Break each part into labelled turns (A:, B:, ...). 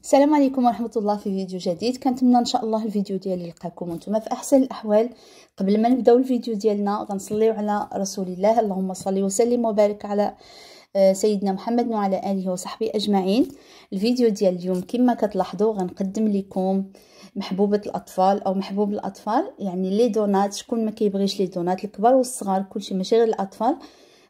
A: السلام عليكم ورحمه الله. في فيديو جديد كنتمنى ان شاء الله الفيديو ديالي يلقاكم وانتم في احسن الاحوال. قبل ما نبداو الفيديو ديالنا غنصليو على رسول الله، اللهم صل وسلم وبارك على سيدنا محمد وعلى اله وصحبه اجمعين. الفيديو ديال اليوم كما كتلاحظوا غنقدم لكم محبوبه الاطفال او محبوب الاطفال، يعني لي دونات. شكون ما كيبغيش لي دونات؟ الكبار والصغار كلشي، ماشي غير الاطفال،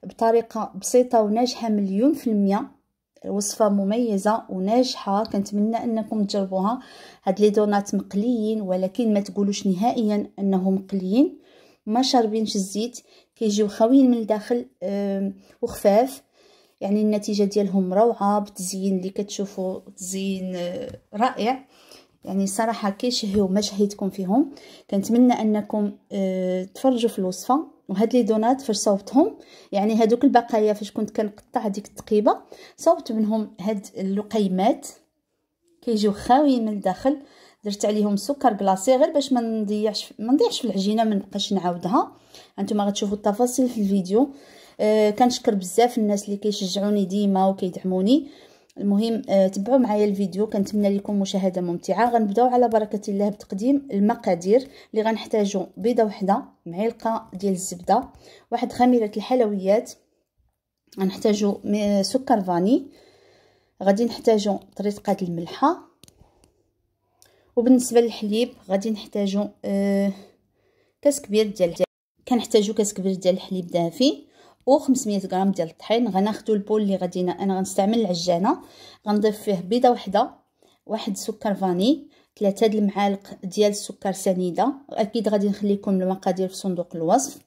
A: بطريقه بسيطه وناجحه 100%. وصفه مميزه وناجحه، كنتمنى انكم تجربوها. هاد لي دونات مقليين، ولكن ما تقولوش نهائيا انهم مقليين، ما شاربينش الزيت، كيجيو خاويين من الداخل وخفاف. يعني النتيجه ديالهم روعه، بتزيين اللي كتشوفوا تزيين رائع. يعني صراحه كيشهيو ما شهيتكم فيهم. كنتمنى انكم تفرجوا في الوصفه. وهاد لي دونات فاش صوبتهم، يعني هادوك البقايا فاش كنت كنقطع ديك التقيبه، صوبت منهم هاد اللقيمات كيجيو خاويين من الداخل. درت عليهم سكر كلاصي غير باش ما نضيعش في العجينه، ما نبقاش نعاودها. هانتوما غتشوفوا التفاصيل في الفيديو. كنشكر بزاف الناس اللي كيشجعوني ديما وكيدعموني. المهم تبعوا معايا الفيديو، كنتمنى لكم مشاهده ممتعه. غنبداو على بركه الله بتقديم المقادير. اللي غنحتاجو بيضه وحده، معلقه ديال الزبده، واحد خميره الحلويات، غنحتاجو سكر فاني، غادي نحتاجو طريقه الملحه. وبالنسبه للحليب غادي نحتاجو كاس كبير ديال كنحتاجو كاس كبير ديال الحليب دافي و500 غرام ديال الطحين. غناخدو البول اللي غادي انا غنستعمل العجانه، غنضيف فيه بيضه وحده، واحد سكر فاني، 3 د المعالق ديال السكر سنيده. اكيد غادي نخليكم المقادير في صندوق الوصف.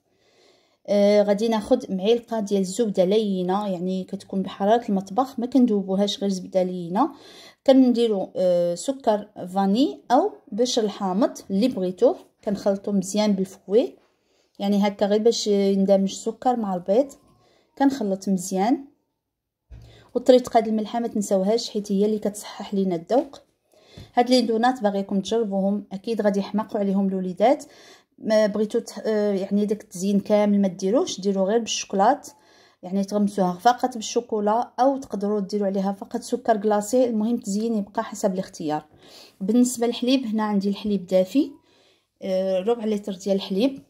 A: غادي ناخد معلقه ديال الزبده لينه، يعني كتكون بحراره المطبخ، ما كندوبوهاش، غير زبده لينه. كنديروا سكر فاني او بشر الحامض اللي بغيتوه، كنخلطو مزيان بالفوي، يعني هكا غير باش يندمج السكر مع البيض. كنخلط مزيان. وطريقه هاد الملحه ما تنساوهاش، حيت هي اللي كتصحح لينا الذوق. هاد لي دونات باغيكم تجربوهم، اكيد غادي يحماقوا عليهم الوليدات. ما بغيتو يعني داك التزيين كامل ما ديروش، ديروا غير بالشوكولات، يعني تغمسوها فقط بالشوكولا، او تقدروا ديروا عليها فقط سكر كلاصي. المهم التزيين يبقى حسب الاختيار. بالنسبه للحليب، هنا عندي الحليب دافي، ربع لتر ديال الحليب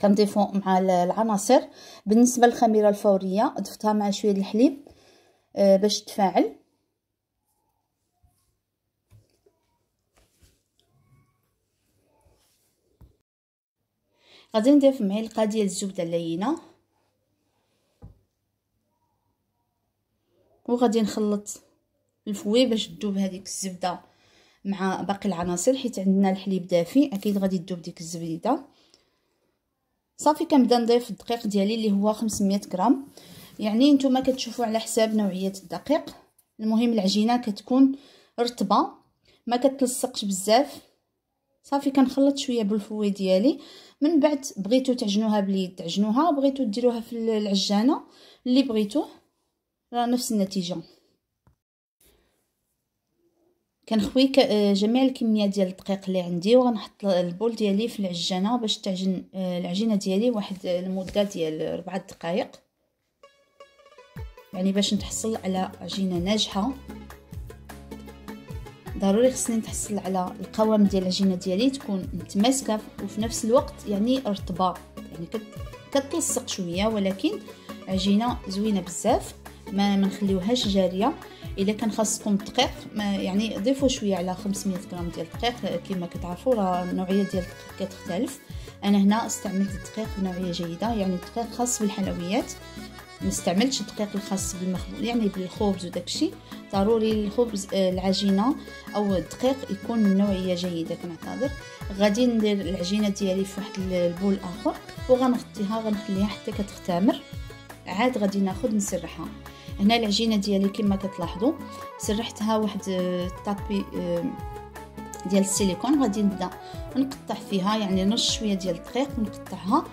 A: كنضيفو مع العناصر. بالنسبه للخميره الفوريه ضفتها مع شويه الحليب باش تفاعل. غادي نضيف معلقه ديال الزبده اللينه، وغادي نخلط الفوي باش تذوب هذيك الزبده مع باقي العناصر، حيت عندنا الحليب دافي اكيد غادي تذوب ديك الزبيده. صافي كنبدا نضيف الدقيق ديالي اللي هو 500 غرام، يعني نتوما كتشوفوا على حساب نوعيه الدقيق. المهم العجينه كتكون رطبه، ما كتلصقش بزاف. صافي كنخلط شويه بالفوي ديالي. من بعد بغيتو تعجنوها باليد تعجنوها، بغيتو ديروها في العجانه اللي بغيتوه، راه نفس النتيجه. كنخوي جميع الكميه ديال الدقيق اللي عندي، وغنحط البول ديالي في العجانه باش تعجن العجينه ديالي واحد المده ديال 4 دقائق، يعني باش نتحصل على عجينه ناجحه. ضروري خصني نتحصل على القوام ديال العجينه ديالي تكون متماسكه وفي نفس الوقت يعني رطبه، يعني كتلصق شويه، ولكن عجينه زوينه بزاف، ما نخليوهاش جاريه. الا كان خاصكم الدقيق يعني ضيفوا شويه على 500 غرام ديال الدقيق. كما كتعرفوا راه النوعيه ديال الدقيق كتختلف. انا هنا استعملت الدقيق بنوعيه جيده، يعني الدقيق خاص بالحلويات، ما استعملتش الدقيق الخاص بالمخبوز يعني بالخبز وداكشي. ضروري الخبز العجينه او الدقيق يكون من نوعيه جيده. كنعتذر. غادي ندير العجينه ديالي في واحد البول اخر وغنغطيها، غنخليها حتى كتختمر. عاد غادي ناخذ نسرحها. هنا العجينه ديالي كما كتلاحظوا سرحتها واحد الطابي ديال السيليكون. غادي نبدا نقطع فيها، يعني نص شويه ديال الدقيق ونقطعها.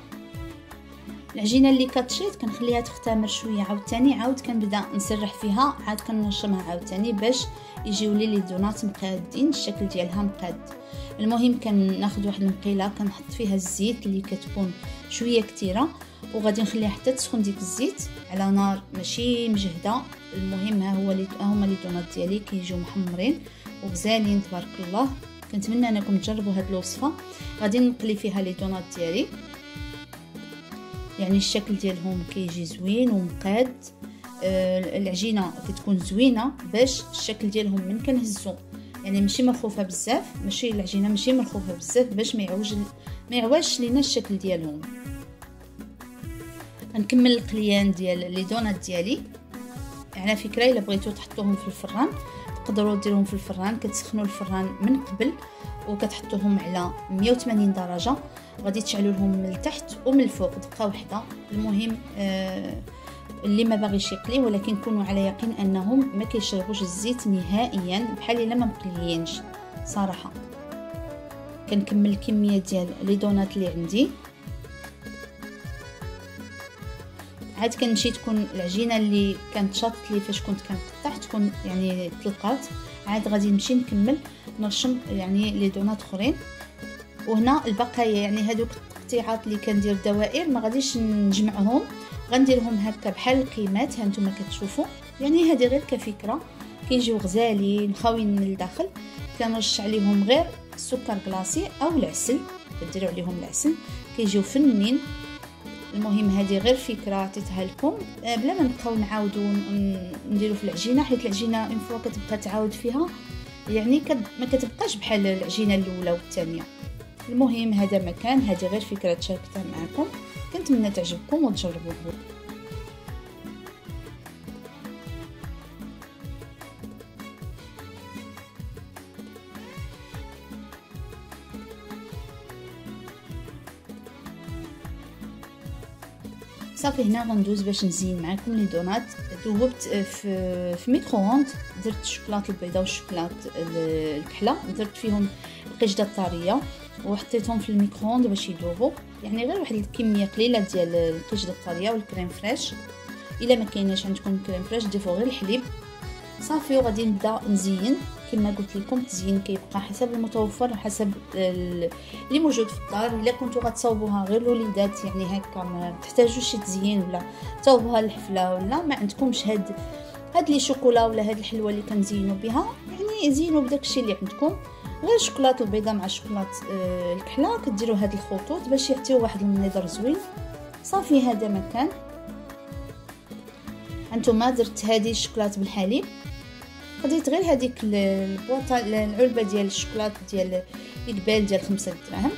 A: العجينه اللي كتشيط كنخليها تختمر شويه، عاود كنبدا نسرح فيها، عاد كنشمها عاوتاني باش يجيو لي دونات مقادين، الشكل ديالها مقاد. المهم كناخذ واحد المقيله كنحط فيها الزيت اللي كتكون شويه كثيره، وغادي نخليها حتى تسخن ديك الزيت على نار ماشي مجهده. المهم هما لي دونات ديالي كيجيو محمرين وغزالين تبارك الله. كنتمنى انكم تجربوا هاد الوصفه. غادي نقلي فيها لي دونات ديالي، يعني الشكل ديالهم كيجي زوين ومقاد. العجينه كتكون زوينه باش الشكل ديالهم من كنهزو يعني ماشي مرخوفه بزاف، ماشي العجينه ماشي مرخوفه بزاف باش ما يعوجش لينا الشكل ديالهم. غنكمل القليان ديال لي دونات ديالي. على فكره الا بغيتو تحطوهم في الفران تقدروا ديروهم في الفران، كتسخنوا الفران من قبل وكتحطوهم على 180 درجه، غادي تشعلوا لهم من التحت ومن الفوق دقه واحده. المهم اللي ما باغيش يقلي ولكن كونوا على يقين انهم ما كيشربوش الزيت نهائيا بحال الا ما مقليينش صراحه. كنكمل الكميه ديال لي دونات اللي عندي. عاد كنمشي تكون العجينه اللي كانت شاطت لي فاش كنت كنقطع تكون يعني طلقات. عاد غادي نمشي نكمل نرشم يعني لي دونات اخرين. وهنا البقايا يعني هذوك التقطيعات اللي كندير دوائر ما غاديش نجمعهم، غنديرهم هكا بحال القيمات. ها نتوما كتشوفوا يعني هذه غير كفكره. كيجيو غزالين خاويين من الداخل. كنرش عليهم غير السكر كلاصي او العسل، كديروا عليهم العسل كيجيو فنين. المهم هذه غير فكره عطيتها لكم بلا ما نبقاو نعاودوا نديروا في العجينه، حيت العجينه اون فوا كتبقى تعاود فيها يعني ما كتبقاش بحال العجينه الاولى والثانيه. المهم هذا مكان، هذه غير فكره شاركتها معكم، كنتمنى تعجبكم وتجربوه. صافي هنا غندوز باش نزين معكم لي دونات. ذوبت في ميكرووند، درت الشوكولاط البيضاء والشوكولاط الكحله، درت فيهم القشده الطريه وحطيتهم في الميكرووند باش يذوبوا. يعني غير واحد الكميه قليله ديال القشده الطريه والكريم فريش. الا ما كايناش عندكم كريم فريش ضيفوا غير الحليب صافي. وغادي نبدا نزين كما قلت لكم. التزيين كيبقى حسب المتوفر وحسب اللي موجود في الدار. الا كنتو غتصاوبوها غير الوليدات يعني هكا ما تحتاجوش شي تزيين، ولا تصاوبوها الحفله، ولا ما عندكمش هاد لي شوكولا ولا هاد الحلوه اللي كنزينوا بها، يعني زينوا بداكشي اللي عندكم. غير الشوكولاط البيضاء مع الشوكولاط الكحله كديروا هاد الخطوط باش يعطيو واحد المنظر زوين. صافي هذا مكان. هانتوما درت هذه الشوكولاط بالحليب، خديت غير هذيك البواطه العلبه ديال الشوكولاط ديال القبال ديال 5 دراهم،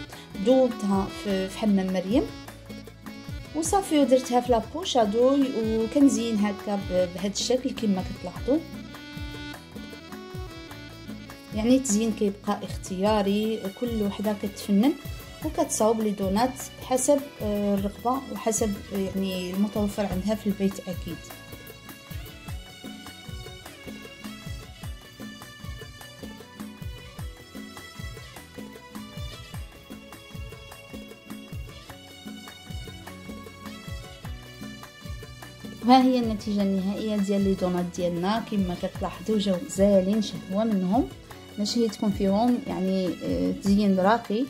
A: ذوبتها في حمام مريم وصافي. ودرتها في لابوش ادوي وكنزين هكا بهذا الشكل كما كتلاحظوا. يعني التزيين كيبقى اختياري، كل وحده كتفنن وكتصاوب لي دونات حسب الرغبه وحسب يعني المتوفر عندها في البيت اكيد. وها هي النتيجه النهائيه ديال لي دونات ديالنا. كما كتلاحظوا جاو غزالين شهوه منهم، نشهيتكم فيهم يعني تزيين راقي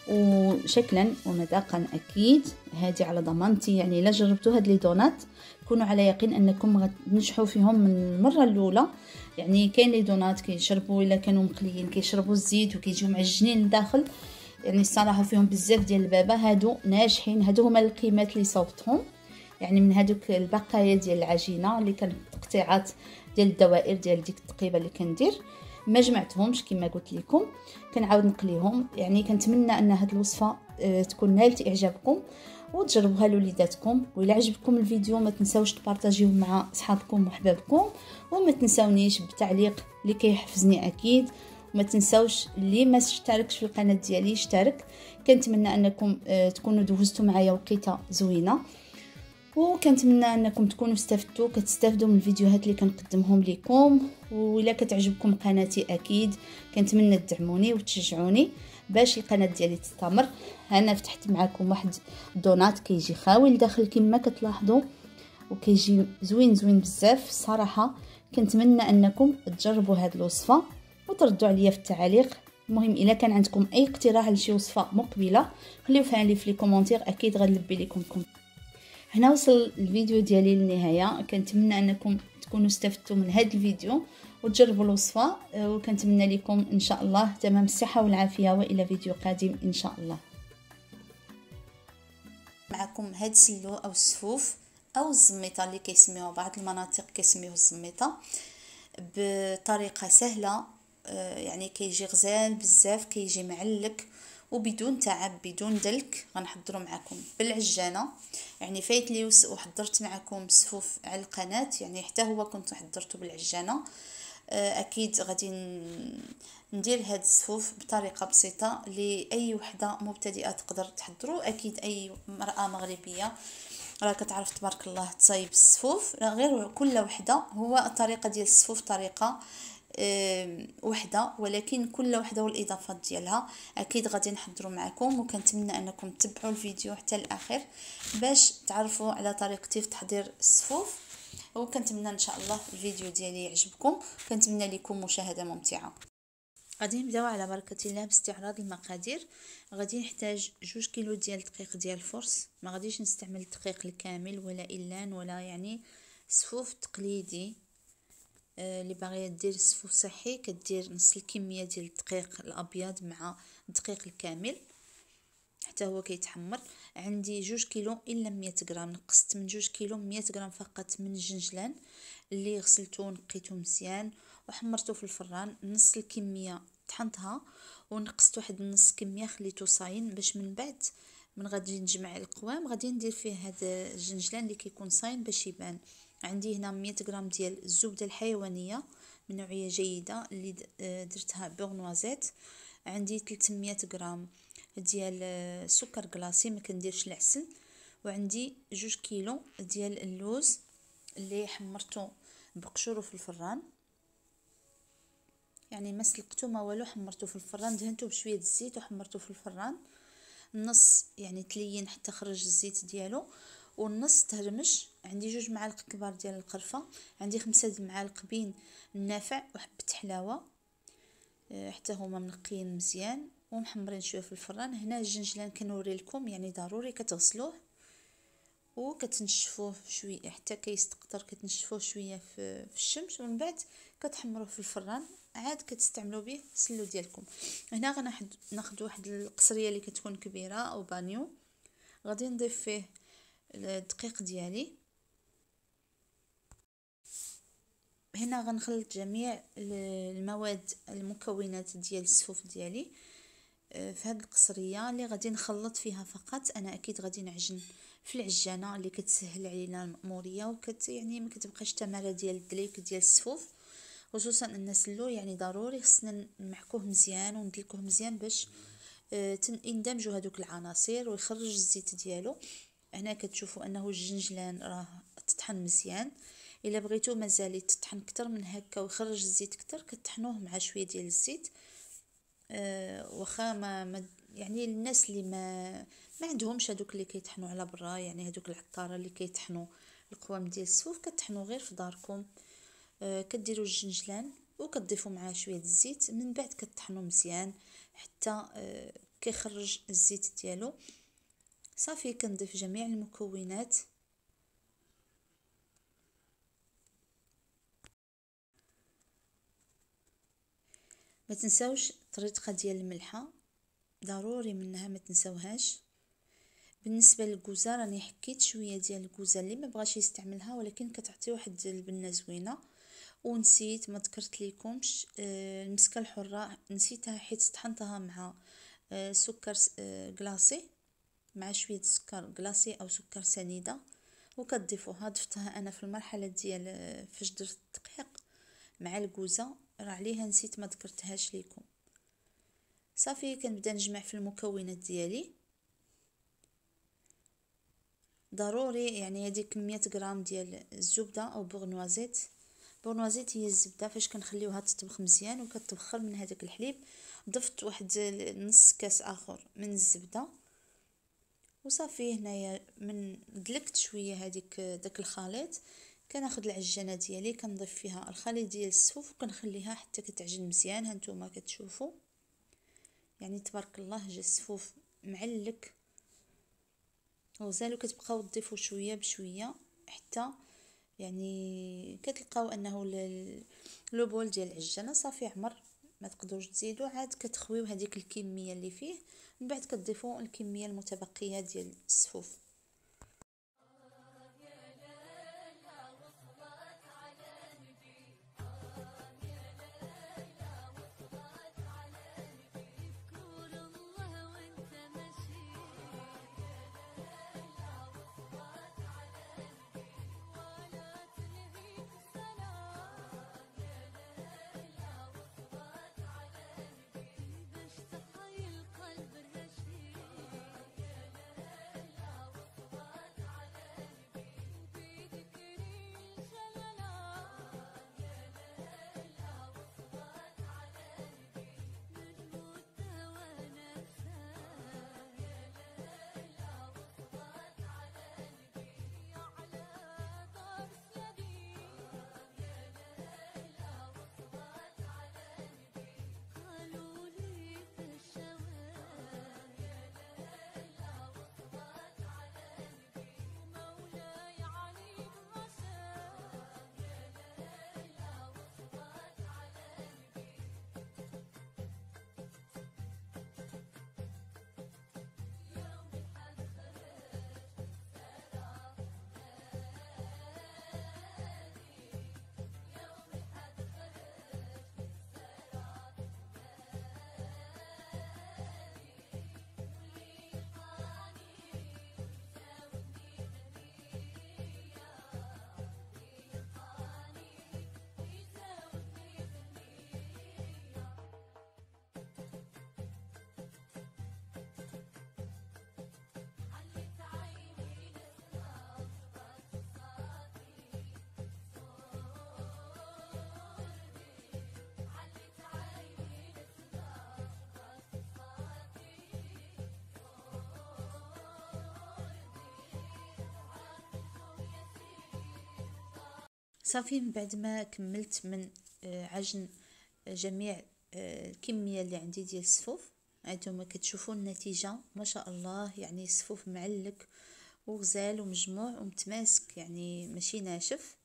A: وشكلا ومذاقا اكيد. هذه على ضمانتي، يعني الا جربتوا هاد لي دونات كونوا على يقين انكم غتنجحوا فيهم من المره الاولى. يعني كاين لي دونات كيشربوا الا كانوا مقليين كيشربوا الزيت وكيجيو معجنين لداخل، يعني الصراحه فيهم بزاف ديال البابا. هادو ناجحين، هادو هما القيمات اللي صوبتهم يعني من هادوك البقايا ديال العجينه اللي كانت تقطيعات ديال الدوائر ديال ديك التقيبه اللي كندير. ما جمعتهمش كما قلت لكم، كنعاود نقليهم. يعني كنتمنى ان هاد الوصفه تكون نالت اعجابكم وتجربوها لوليداتكم. وإلا عجبكم الفيديو ما تنساوش تبارطاجيوه مع اصحابكم وحبابكم، وما تنساونيش بالتعليق اللي كيحفزني اكيد. وما تنساوش اللي ما اشتركش في القناه ديالي يشترك. كنتمنى انكم تكونوا دوزتوا معايا وقيته زوينه، وكنتمنى انكم تكونوا كتستافدوا من الفيديوهات اللي كنقدمهم لكم. وإلا كتعجبكم قناتي اكيد كنتمنى تدعموني وتشجعوني باش القناه ديالي تستمر. انا فتحت معكم واحد دونات كيجي خاوي لداخل كما كتلاحظوا، وكيجي زوين بزاف الصراحه. كنتمنى انكم تجربوا هذه الوصفه وتردوا عليا في التعاليق. المهم الا كان عندكم اي اقتراح لشي وصفه مقبله خليوها لي في لي كومونتير، اكيد غنلبي لكم. هنا وصل الفيديو ديالي للنهايه. كنتمنى انكم تكونوا استفدتوا من هذا الفيديو وتجربوا الوصفه، وكنتمنى لكم ان شاء الله تمام الصحه والعافيه، والى فيديو قادم ان شاء الله. معكم هاد السلو او السفوف او الزميطه اللي كيسميوها بعض المناطق كيسميوه الزميطه، بطريقه سهله. يعني كيجي غزال بزاف، كيجي معلك وبدون تعب بدون دلك. غنحضروا معكم بالعجانه، يعني فايت لي وحضرت معكم سفوف على القناه، يعني حتى هو كنت حضرته بالعجانه. اكيد غادي ندير هاد السفوف بطريقه بسيطه لاي وحده مبتدئه تقدر تحضروا. اكيد اي مراه مغربيه راه كتعرف تبارك الله تصايب السفوف، غير كل وحده هو الطريقه ديال السفوف طريقه وحده، ولكن كل وحده والاضافات ديالها. اكيد غادي نحضروا معكم، وكنتمنى انكم تتبعوا الفيديو حتى الاخر باش تعرفوا على طريقتي في تحضير السفوف. وكنتمنى ان شاء الله الفيديو ديالي يعجبكم، كنتمنى لكم مشاهده ممتعه. غادي نبداو على بركه الله باستعراض المقادير. غادي نحتاج 2 كيلو ديال الدقيق ديال الفرص، ما غاديش نستعمل الدقيق الكامل ولا إلان ولا يعني سفوف تقليدي. اللي باغيه دير سفوف صحي كدير نص الكميه ديال الدقيق الابيض مع الدقيق الكامل حتى هو كيتحمر. عندي 2 كيلو الا 100 غرام، نقصت من 2 كيلو 100 غرام فقط من الجنجلان اللي غسلته ونقيته مزيان وحمرته في الفران. نص الكميه طحنتها ونقصت واحد نص كميه خليته صاين، باش من بعد من غادي نجمع القوام غادي ندير فيه هذا الجنجلان اللي كيكون صاين باش يبان. عندي هنا 100 غرام ديال الزبده الحيوانيه من نوعيه جيده اللي درتها بورنوازيت. عندي 300 غرام ديال سكر كلاصي، ما كنديرش العسل. وعندي 2 كيلو ديال اللوز اللي حمرته بقشوره في الفران، يعني ما سلقته ما والو، حمرته في الفران، دهنته بشويه الزيت وحمرته في الفران. النص يعني تلين حتى خرج الزيت ديالو، والنص تهرمش. عندي 2 معالق كبار ديال القرفه، عندي 5 معالق بين النافع وحبه حلاوه حتى هما منقيين مزيان ومحمرين شويه في الفران. هنا الجنجلان كنوري لكم، يعني ضروري كتغسلوه وكتنشفوه شويه حتى كيستقطر، كتنشفوه شويه في الشمس ومن بعد كتحمروه في الفران عاد كتستعملوا به السلو ديالكم. هنا غناخذ واحد القصريه اللي كتكون كبيره او بانيو، غادي نضيف فيه الدقيق ديالي. هنا غنخلط جميع المواد المكونات ديال السفوف ديالي في هذه القصريه اللي غادي نخلط فيها فقط. انا اكيد غادي نعجن في العجانه اللي كتسهل علينا المأموريه يعني ما كتبقاش تماره ديال الدليك ديال السفوف، خصوصا ان السلو يعني ضروري خصنا نمحكوه مزيان وندلكوه مزيان باش يندمجوا هذوك العناصر ويخرج الزيت ديالو. هنا كتشوفوا انه الجنجلان راه تطحن مزيان. الا بغيتو مازال يتطحن اكثر من هكا ويخرج الزيت اكثر كتطحنوه مع شويه ديال الزيت. واخا ما يعني الناس اللي ما عندهمش هذوك اللي كيطحنوا على برا، يعني هذوك العطاره اللي كيطحنوا القوام ديال السفوف، كتطحنوا غير في داركم. كديروا الجنجلان وكتضيفوا معاه شويه الزيت، من بعد كتطحنوا مزيان حتى كيخرج الزيت ديالو. صافي كنضيف جميع المكونات. ما تنساوش الطريقه ديال الملحه، ضروري منها ما تنساوهاش. بالنسبه للكوزه راني حكيت شويه ديال الكوزه اللي ما بغاش يستعملها، ولكن كتعطي واحد البنه زوينه. ونسيت ما ذكرت لكمش المسكه الحره، نسيتها حيت طحنتها مع سكر كلاصي، مع شويه سكر كلاصي او سكر سنيده وكتضيفوها. ضفتها انا في المرحله ديال فاش درت الدقيق مع الكوزه، راه عليها نسيت ما ذكرتهاش لكم. صافي كنبدا نجمع في المكونات ديالي. ضروري يعني هذيك 100 غرام ديال الزبده او بورنوازيت. بورنوازيت هي الزبده فاش كنخليوها تطبخ مزيان وكتبخر من هذاك الحليب. ضفت واحد نص كاس اخر من الزبده وصافي. هنايا من دلكت شويه هذيك داك الخليط، كناخذ العجانه ديالي كنضيف فيها الخليط ديال السفوف وكنخليها حتى كتعجن مزيان. هانتوما كتشوفوا يعني تبارك الله جا السفوف معلك غزال، وكتبقاو تضيفوا شويه بشويه حتى يعني كتلقاو انه لو بول ديال العجانه صافي عمر، ما تقدروش تزيدوا، عاد كتخويو هذيك الكميه اللي فيه، من بعد كتضيفوا الكميه المتبقيه ديال السفوف. صافي من بعد ما كملت من عجن جميع الكميه اللي عندي ديال الصفوف، هانتوما كتشوفوا النتيجه ما شاء الله، يعني الصفوف معلك وغزال ومجموع ومتماسك، يعني ماشي ناشف.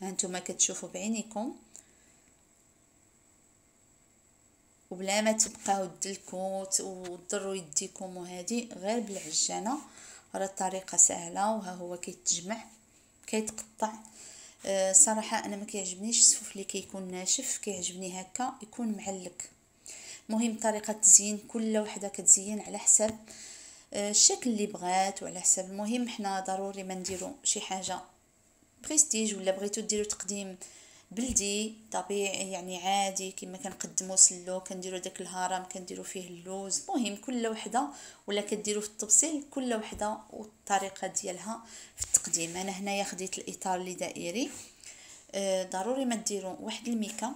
A: هانتوما كتشوفوا بعينيكم، وبلا ما تبقاو تدلكوا وتضروا يديكم، وهذه غير بالعجانه، راه الطريقه سهله، وها هو كيتجمع كيتقطع. صراحه انا ما كيعجبنيش السفوف اللي كيكون ناشف، كيعجبني هكا يكون معلك. مهم طريقه التزيين كل وحده كتزين على حسب الشكل اللي بغات وعلى حسب. المهم حنا ضروري ما نديرو شي حاجه بريستيج، ولا بغيتو ديروا تقديم بلدي طبيعي يعني عادي كما كنقدموا سلو، كنديروا داك الهرم كنديروا فيه اللوز. مهم كل وحده، ولا كديروا في التبصيل كل وحده والطريقه ديالها في التقديم. انا هنايا خديت الاطار اللي دائري. ضروري ما ديروا واحد الميكا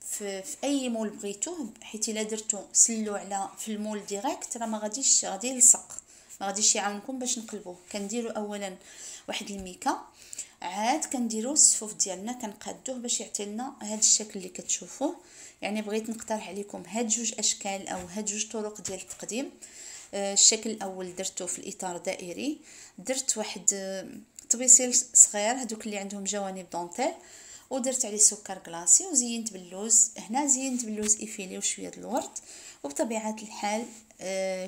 A: في اي مول بغيتوه، حيت الا درتو سلو على في المول ديريكت راه ما غاديش، غادي يلصق، ما غاديش يعاونكم باش نقلبوه. كنديروا اولا واحد الميكا، عاد كنديروا الصفوف ديالنا كنقادوه باش يعطي لنا هذا الشكل اللي كتشوفوه. يعني بغيت نقترح عليكم هاد جوج اشكال او هاد جوج طرق ديال التقديم. الشكل الاول درته في الاطار دائري، درت واحد طبيسيل صغير هذوك اللي عندهم جوانب دونتيل، ودرت عليه سكر كلاصي، وزينت باللوز. هنا زينت باللوز ايفيلي وشويه الورد. وبطبيعه الحال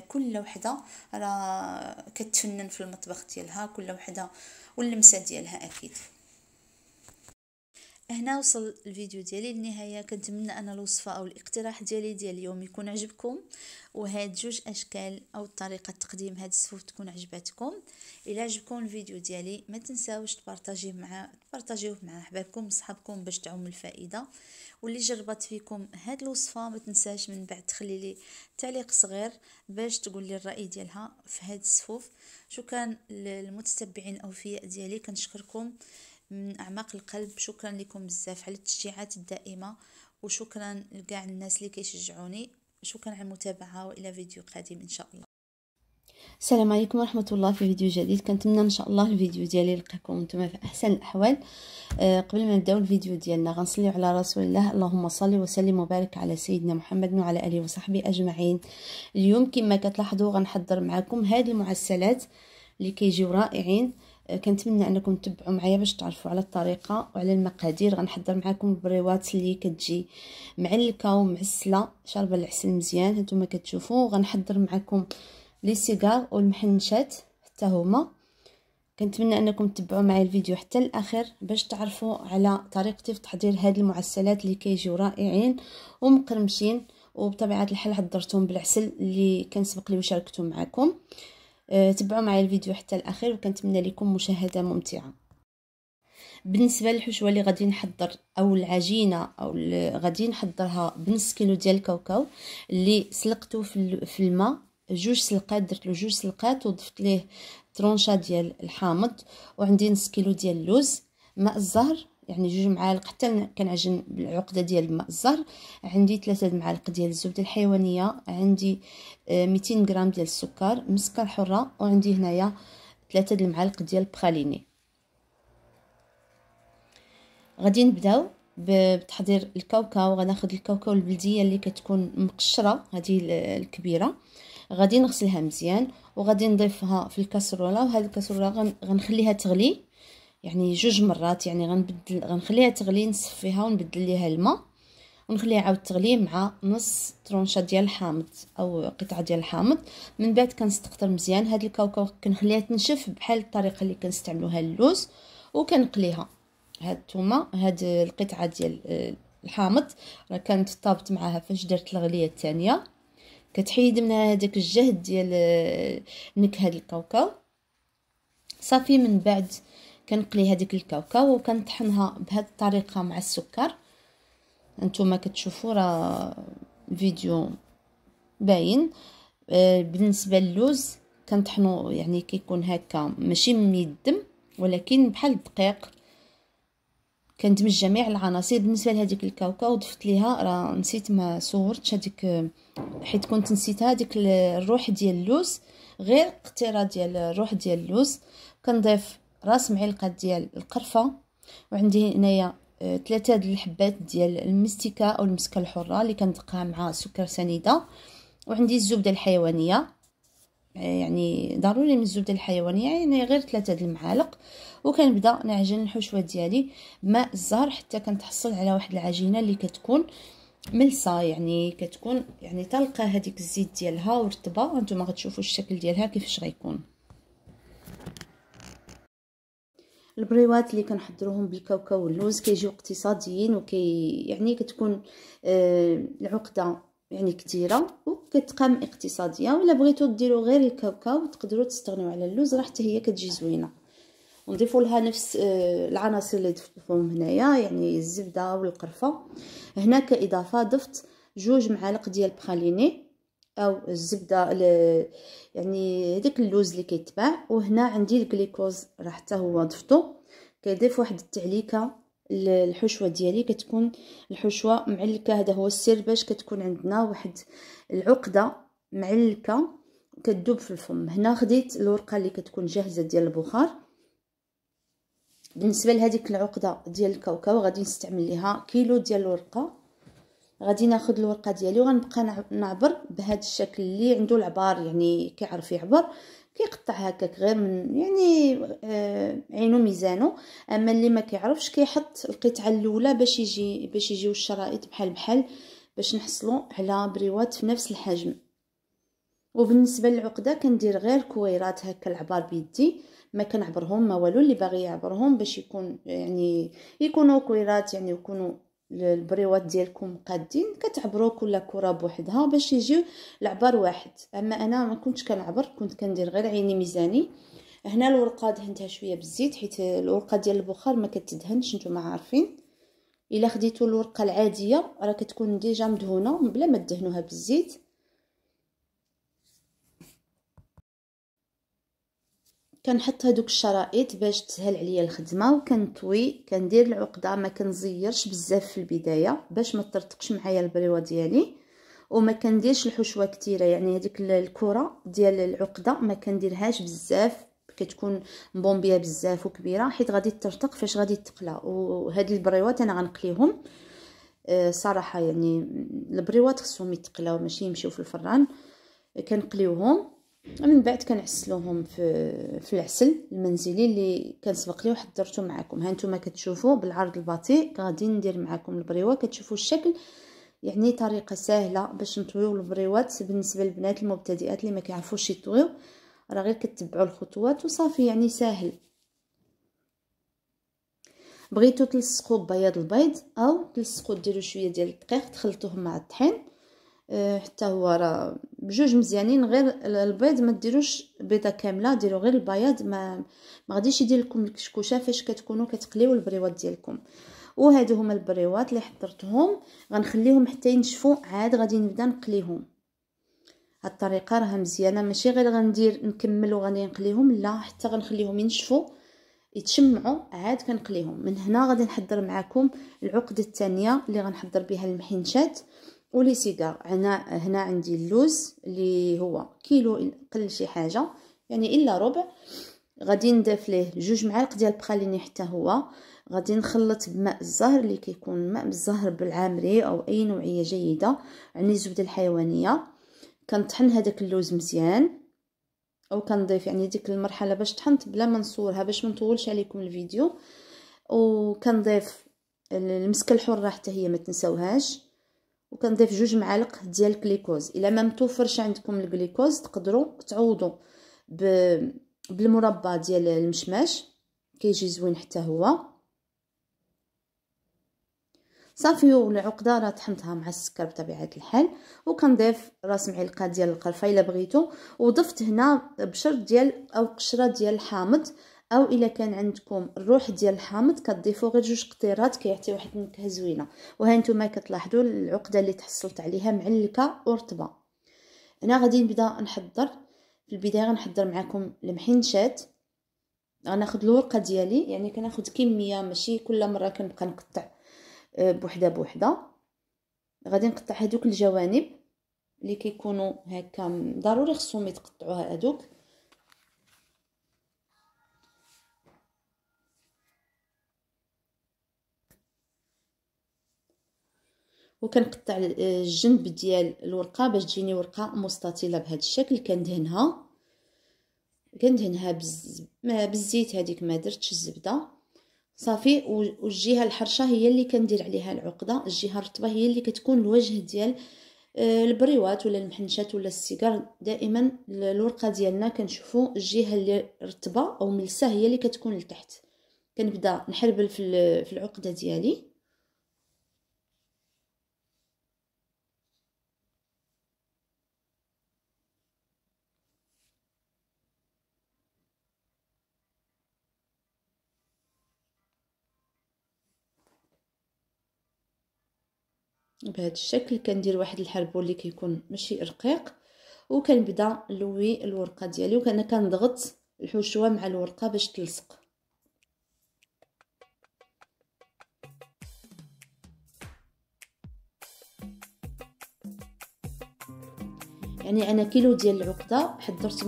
A: كل وحده راه كتفنن في المطبخ ديالها، كل وحده واللمسه ديالها اكيد. هنا وصل الفيديو ديالي للنهايه. كنتمنى ان الوصفه او الاقتراح ديال اليوم يكون عجبكم، وهاد جوج اشكال او طريقه تقديم هاد السفوف تكون عجبتكم. الى عجبكم الفيديو ديالي ما تنساوش تبارطاجيوه مع احبابكم وصحابكم باش تعم الفائده. واللي جربت فيكم هاد الوصفه ما تنساش من بعد تخلي لي تعليق صغير باش تقول لي الراي ديالها في هاد السفوف. شكرا للمتتبعين الاوفياء ديالي، كنشكركم من اعماق القلب. شكرا لكم بزاف على التشجيعات الدائمه، وشكرا لكاع الناس اللي كيشجعوني. شكرا على المتابعه، والى فيديو قادم ان شاء الله. السلام عليكم ورحمه الله. في فيديو جديد كنتمنى ان شاء الله الفيديو ديالي يلقاكم نتوما في احسن الاحوال. قبل ما نبداو الفيديو ديالنا غنصليو على رسول الله، اللهم صل وسلم وبارك على سيدنا محمد وعلى اله وصحبه اجمعين. اليوم كما كتلاحظوا غنحضر معكم هذه المعسلات اللي كيجيو رائعين. كنتمنى انكم تتبعوا معايا باش تعرفوا على الطريقه وعلى المقادير. غنحضر معكم البريوات اللي كتجي معلكه ومعسله شاربه العسل مزيان هانتوما كتشوفوا. غنحضر معكم لي سيجار والمحنشات حتى هما. كنتمنى انكم تتبعوا معايا الفيديو حتى الاخر باش تعرفوا على طريقتي في تحضير هاد المعسلات اللي كيجيو رائعين ومقرمشين، وبطبيعه الحال حضرتهم بالعسل اللي كان سبق لي وشاركته معكم. تبعوا معايا الفيديو حتى الاخر وكنتمنى لكم مشاهده ممتعه. بالنسبه للحشوه اللي غادي نحضر او العجينه او غادي نحضرها بنص كيلو ديال الكاوكاو اللي سلقته في الماء 2 سلقات. درت له 2 سلقات وضفت ليه طرونشه ديال الحامض، وعندي نص كيلو ديال اللوز، ماء الزهر يعني 2 معالق حتى كنعجن بالعقده ديال ماء الزهر، عندي 3 معالق ديال الزبده الحيوانيه، عندي 200 غرام ديال السكر، مسكر حره، وعندي هنايا 3 المعالق ديال البخاليني. غادي نبداو بتحضير الكاوكاو. غناخذ الكاوكاو البلديه اللي كتكون مقشره، هذه الكبيره، غادي نغسلها مزيان وغادي نضيفها في الكاسروله. وهذه الكاسروله غنخليها تغلي يعني 2 مرات، يعني غنخليها تغلي، نصفيها ونبدل ليها الماء ونخليها عاود تغلي مع نص طرونشه ديال الحامض او قطعه ديال الحامض. من بعد كنستقطر مزيان هذا الكاوكاو، كنخليها تنشف بحال الطريقه اللي كنستعملوها للوز، وكنقليها. هاد الثومه هاد القطعه ديال الحامض راه كانت طابت معاها فاش درت الغليه الثانيه، كتحيد منها هذاك الجهد ديال نكهه الكاوكاو صافي. من بعد كنقلي هذيك الكاوكاو وكنطحنها بهذه الطريقه مع السكر. انتما كتشوفوا راه الفيديو باين. بالنسبه للوز كنطحنو يعني كيكون هكا ماشي ميدم ولكن بحال الدقيق، كندمج جميع العناصر. بالنسبه لهذيك الكاوكاو ضفت ليها، راه نسيت ما صورتش هذيك حيت كنت نسيتها، هذيك الروح ديال اللوز، غير قطيره ديال الروح ديال اللوز. كنضيف راس معلقه ديال القرفه، وعندي هنايا 3 د الحبات ديال المستكه او المسكه الحره اللي كندقها مع سكر سنيده، وعندي الزبده الحيوانيه، يعني ضروري من الزبده الحيوانيه يعني غير 3 د المعالق. وكنبدا نعجن الحشوه ديالي بماء الزهر حتى كنتحصل على واحد العجينه اللي كتكون ملسه، يعني كتكون يعني تلقى هذيك الزيت ديالها ورطبه. هانتوما غتشوفوا الشكل ديالها كيفاش غيكون. البريوات اللي كنحضروهم بالكاوكاو واللوز كيجيو اقتصاديين يعني كتكون العقده يعني كثيره وكتقام اقتصاديه. ولا بغيتو ديروا غير الكاوكاو تقدروا تستغنوا على اللوز، راه حتى هي كتجي زوينه. ونضيفوا لها نفس العناصر اللي ضفتهم هنايا، يعني الزبده والقرفه. هنا كاضافه ضفت 2 معالق ديال البخاليني او الزبده يعني هذاك اللوز اللي كيتباع. وهنا عندي الجليكوز راه حتى هو ضفته، كيضيف واحد التعليكه الحشوه ديالي، كتكون الحشوه معلكه. هذا هو السر باش كتكون عندنا واحد العقده معلكه كتذوب في الفم. هنا خديت الورقه اللي كتكون جاهزه ديال البخار. بالنسبه لهذيك العقده ديال الكاوكاو غادي نستعمل ليها كيلو ديال الورقه. غادي ناخذ الورقه ديالي وغنبقى نعبر بهذا الشكل. اللي عنده العبار يعني كيعرف يعبر كيقطع هكاك غير من يعني عينو ميزانو. اما اللي ما كيعرفش كيحط القطعه الاولى باش يجيو الشرائط بحال باش نحصلوا على بريوات في نفس الحجم. وبالنسبه للعقده كندير غير كويرات هكا العبار بيدي، ما كنعبرهم ما والو. اللي باغي يعبرهم باش يكون يعني يكونوا كويرات يعني يكونوا البريوات ديالكم قادين، كتعبروا كل كره بوحدها باش يجيو العبار واحد. اما انا ما كنتش كنعبر، كنت كندير غير عيني ميزاني. هنا الورقه دهنتها شويه بالزيت حيت الورقه ديال البخار ما كتدهنش، نتوما عارفين. الا خديتوا الورقه العاديه راه كتكون ديجا مدهونه بلا ما تدهنوها بالزيت. كنحط هذوك الشرائط باش تسهل عليا الخدمه، وكنطوي كندير العقده، ما كنزيرش بزاف في البدايه باش ما تطرطقش معايا البريوه ديالي. وما كنديرش الحشوه كتيره، يعني هذيك الكره ديال العقده ما كنديرهاش بزاف، كتكون مبومبيه بزاف وكبيره حيت غادي ترتق فاش غادي تقلى. وهاد البريوات انا غنقليهم صراحه، يعني البريوات خصهم يتقلاو ماشي يمشيو في الفران. كنقليوهم من بعد كنعسلوهم في العسل المنزلي اللي كان سبق لي وحضرته معكم. ها نتوما كتشوفوا بالعرض البطيء غادي ندير معكم البريوه، كتشوفوا الشكل. يعني طريقه سهله باش نطويو البريوات بالنسبه للبنات المبتدئات اللي ما كيعرفوش يطويو، راه غير كتبعوا الخطوات وصافي، يعني ساهل. بغيتو تلصقوا ببياض البيض او تلصقوا ديروا شويه ديال الدقيق تخلطوهم مع الطحين، حتى هو راه بجوج مزيانين. غير البيض ما ديروش بيضه كامله، ديروا غير البياض، ما غاديش يدير لكم الكشكوشه فاش كتكونوا كتقليو البريوات ديالكم. وهادو هما البريوات اللي حضرتهم، غنخليهم حتى ينشفوا، عاد غادي نبدا نقليهم. هاد الطريقه راها مزيانه، ماشي غير غندير نكمل وغادي نقليهم، لا حتى غنخليهم ينشفوا يتشمعوا عاد كنقليهم. من هنا غادي نحضر معكم العقده الثانيه اللي غنحضر بها المحنشات ولي سيجار. هنا عندي اللوز اللي هو كيلو قل شي حاجه، يعني الا ربع. غادي نضيف ليه 2 معالق ديال البخاليني حتى هو. غادي نخلط بماء الزهر اللي كيكون ماء الزهر بالعامري او اي نوعيه جيده، يعني الزبده الحيوانيه. كنطحن هذاك اللوز مزيان، او كنضيف يعني ديك المرحله باش طحنت بلا ما نصورها باش ما نطولش عليكم الفيديو. وكنضيف المسكه الحره حتى هي ما تنساوهاش، وكنضيف 2 معالق ديال الجليكوز. الا ما متوفرش عندكم الجليكوز تقدروا تعوضوا بالمربى ديال المشماش، كيجي زوين حتى هو. صافي، والعقده راه طحنتها مع السكر بطبيعه الحال. وكنضيف راس معلقه ديال القرفه الا بغيتو، وضفت هنا بشر ديال او قشره ديال الحامض، او الا كان عندكم الروح ديال الحامض كتضيفوا غير 2 قطيرات كيعطي واحد النكهه زوينه. وها نتوما كتلاحظوا العقده اللي تحصلت عليها معلكه ورطبه. هنا غادي نبدا نحضر. في البدايه غنحضر معكم المحنشات. غناخذ الورقه ديالي، يعني كناخذ كميه ماشي كل مره كنبقى نقطع بوحده بوحده. غادي نقطع هذوك الجوانب اللي كيكونوا هكا ضروري خصهم يتقطعوا هذوك. وكنقطع الجنب ديال الورقه باش تجيني ورقه مستطيله بهذا الشكل. كندهنها بالزيت، هذيك ما درتش الزبده صافي. والجهه الحرشه هي اللي كندير عليها العقده، الجهه الرطبه هي اللي كتكون الوجه ديال البريوات ولا المحنشات ولا السيجار. دائما الورقه ديالنا كنشوفوا الجهه اللي رطبه او ملسه هي اللي كتكون لتحت. كنبدا نحربل في العقده ديالي. بهذا الشكل كندير واحد الحربول اللي كيكون ماشي رقيق، وكنبدا نلوي الورقه ديالي، وكان كنضغط الحشوه مع الورقه باش تلصق. يعني انا كيلو ديال العقده حضرت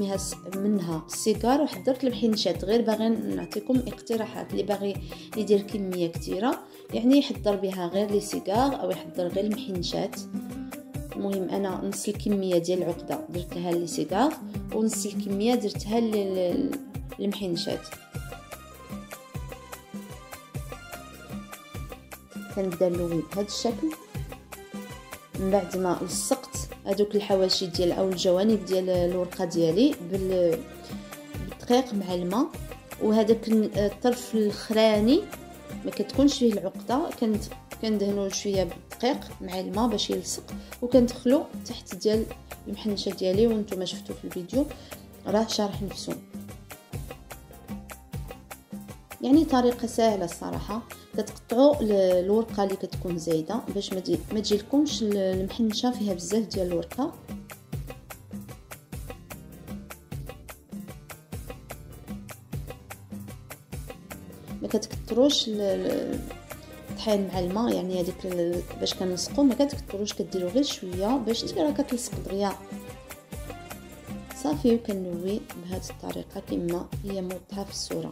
A: منها السيجار وحضرت المحنشات. غير باغي نعطيكم اقتراحات، اللي باغي يدير كميه كثيره يعني يحضر بها غير لي سيجار او يحضر غير المحنشات. المهم انا نص الكميه ديال العقده درت لها لي سيجار، ونص الكميه درتها للمحنشات. كنبدا نلوي بهذا الشكل. من بعد ما لصقت هذوك الحواشي ديال او الجوانب ديال الورقه ديالي بالدقيق مع الماء، وهذاك الطرف الاخراني ما كتكونش فيه العقده كندهنوا شويه بالدقيق مع الماء باش يلصق، وكندخلو تحت ديال المحنشه ديالي. وانتم شفتوا في الفيديو راه شارح نفسه. يعني طريقه سهله الصراحه. كتقطعوا الورقه اللي كتكون زايده باش ما تجيلكمش المحنشه فيها بزاف ديال الورقه. ما كتكثروش الطحين مع الماء، يعني هذيك باش كنلصقو ما كتكثروش، كديروا غير شويه باش راه كتلصق دغيا صافي. وكنوي بهذه الطريقه كما هي موضحه في الصوره.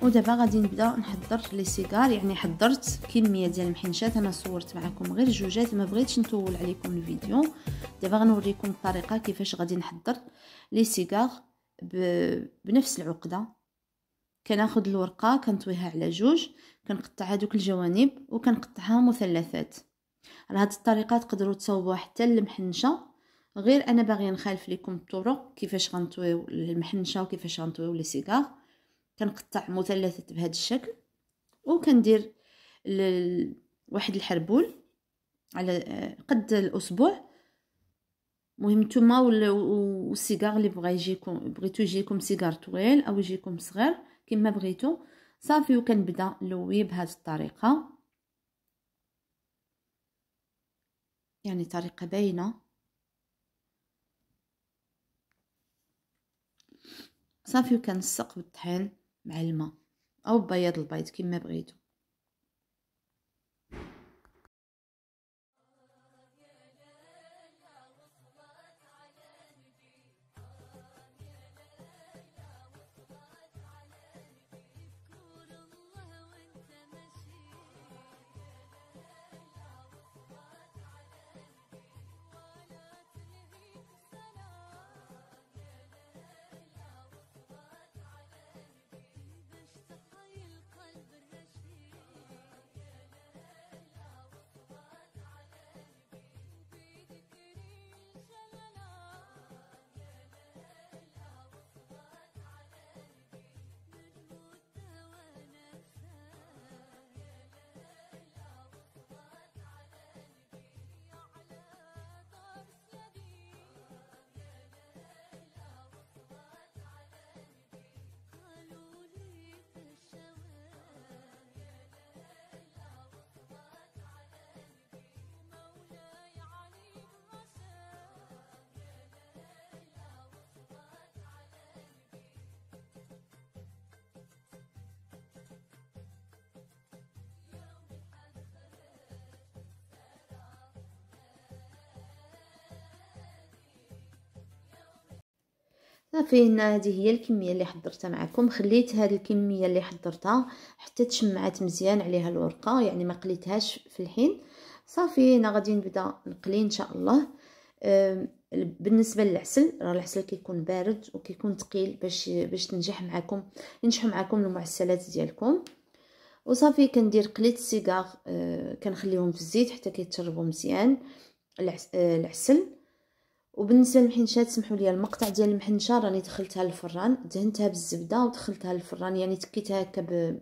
A: ودابا غادي نبدا نحضر لي سيجار، يعني حضرت كميه ديال المحنشات، انا صورت معكم غير جوجات، ما بغيتش نطول عليكم الفيديو. دابا غنوريكم الطريقه كيفاش غادي نحضر لي سيجار بنفس العقده. كناخذ الورقه كنطويها على جوج، كنقطع هذوك الجوانب وكنقطعها مثلثات. على هذه الطريقه تقدروا تصاوبوها حتى المحنشه، غير انا باغيه نخالف لكم الطرق كيفاش غنطويو المحنشه وكيفاش غنطويو لي سيجار. كنقطع مثلثات بهذا الشكل وكندير واحد الحربول على قد الاصبع. مهم نتوما والسيجار اللي بغيتو يجيكم سيجار طويل او يجيكم صغير كما بغيتو صافي. وكنبدا نلوي بهذه الطريقه، يعني طريقه باينه صافي. وكنسق بالطحين مع الماء او بياض البيض كما بغيتو. صافي هنا هذه هي الكميه اللي حضرتها معكم. خليت هذه الكميه اللي حضرتها حتى تشمعت مزيان عليها الورقه، يعني ما قليتهاش في الحين. صافي هنا غادي نبدا نقلي ان شاء الله. بالنسبه للعسل، راه العسل كيكون بارد وكيكون ثقيل باش ينجحوا معكم المعسلات ديالكم. وصافي كندير قليت السيجار، كنخليهم في الزيت حتى كيتشربوا مزيان العسل. وبالنسبه للمحنشات سمحوا لي المقطع ديال المحنشه راني دخلتها للفران، دهنتها بالزبده ودخلتها للفران، يعني تكيتها هكا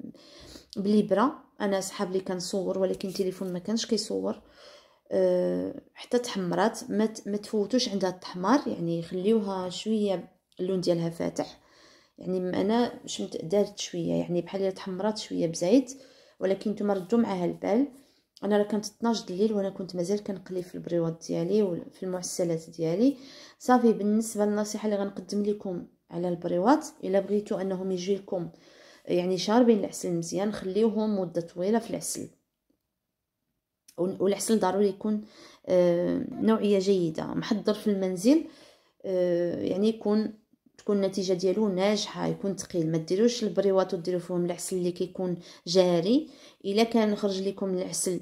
A: بالابره. انا صحاب لي كنصور ولكن التليفون ما كانش كيصور. حتى تحمرات، ما تفوتوش عندها التحمار، يعني خليوها شويه اللون ديالها فاتح. يعني انا شمت دارت شويه، يعني بحال تحمرات شويه بزيت، ولكن نتوما ردوا معها البال. انا راه كانت 12 الليل وانا كنت مازال كنقلي في البريوات ديالي وفي المعسلات ديالي. صافي بالنسبه للنصيحه اللي غنقدم لكم على البريوات، الا بغيتوا انهم يجي لكم يعني شاربين العسل مزيان، خليوهم مده طويله في العسل. والعسل ضروري يكون نوعيه جيده محضر في المنزل، يعني تكون النتيجه ديالو ناجحه، يكون ثقيل. ما ديروش البريوات وديروا فيهم العسل اللي كيكون جاري. الا كان خرج لكم العسل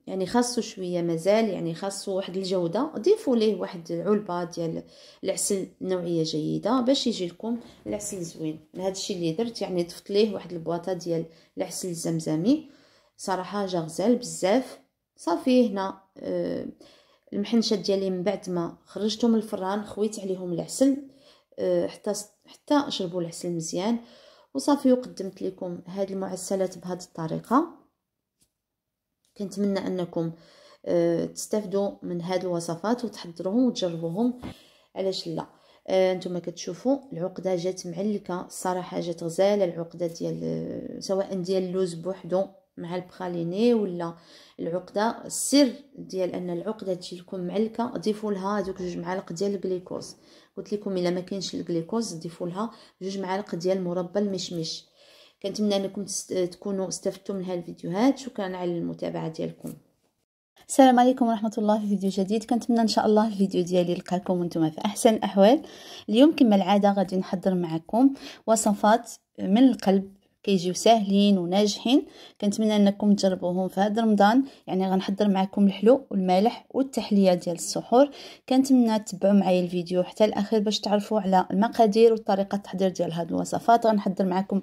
A: يعني خاصو شويه مازال، يعني خاصو واحد الجوده، ضيفوا ليه واحد العلبه ديال العسل نوعيه جيده باش يجي لكم العسل زوين. هذا الشيء اللي درت، يعني ضفت ليه واحد البواطه ديال العسل الزمزمي، صراحه جا غزال بزاف. صافي هنا المحنشات ديالي من بعد ما خرجتهم من الفران خويت عليهم العسل حتى شربوا العسل مزيان. وصافي وقدمت لكم هذه المعسلات بهذه الطريقه. كنتمنى انكم تستافدوا من هاد الوصفات وتحضروهم وتجربوهم، علاش لا. نتوما كتشوفوا العقده جات معلكه الصراحه، جات غزاله العقده ديال سواء ديال اللوز بوحدو مع البخاليني ولا العقده. السر ديال ان العقده تجي لكم معلكه، ضيفوا لها دوك 2 معالق ديال الجليكوز. قلت لكم الا ما كاينش الجليكوز ضيفوا لها 2 معالق ديال مربى المشمش. كنتمنى انكم تكونوا استفدتوا من هاد الفيديوهات. شكرا على المتابعه ديالكم. السلام عليكم ورحمه الله. في فيديو جديد كنتمنى ان شاء الله الفيديو ديالي يلقاكم وانتم في احسن الاحوال. اليوم كما العاده غادي نحضر معكم وصفات من القلب كيجيو ساهلين وناجحين. كنتمنى انكم تجربوهم في هذا رمضان. يعني غنحضر معكم الحلو والمالح والتحليه ديال السحور. كنتمنى تتبعوا معايا الفيديو حتى الاخير باش تعرفوا على المقادير وطريقه التحضير ديال هاد الوصفات. غنحضر معكم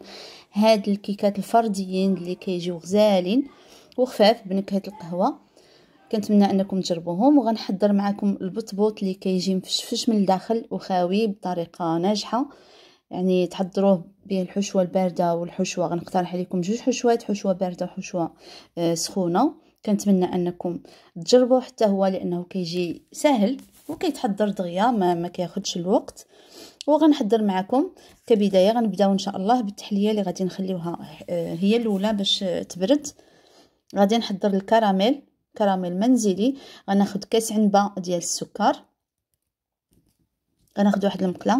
A: هاد الكيكات الفرديين اللي كيجيو غزالين وخفاف بنكهه القهوه. كنتمنى انكم تجربوهم. وغنحضر معكم البطبوط اللي كيجي مفشفش من الداخل وخاوي بطريقه ناجحه. يعني تحضروه بين الحشوه البارده والحشوه، غنقترح عليكم 2 حشوات، حشوه بارده وحشوه سخونه. كنتمنى انكم تجربوه حتى هو لانه كيجي سهل وكيتحضر دغيا، ما كياخذش الوقت. وغنحضر معكم كبدايه غنبداو ان شاء الله بالتحليه اللي غادي نخليوها هي الاولى باش تبرد. غادي نحضر الكراميل، كراميل منزلي. غناخذ كاس عنبه ديال السكر، غناخذ واحد المقله.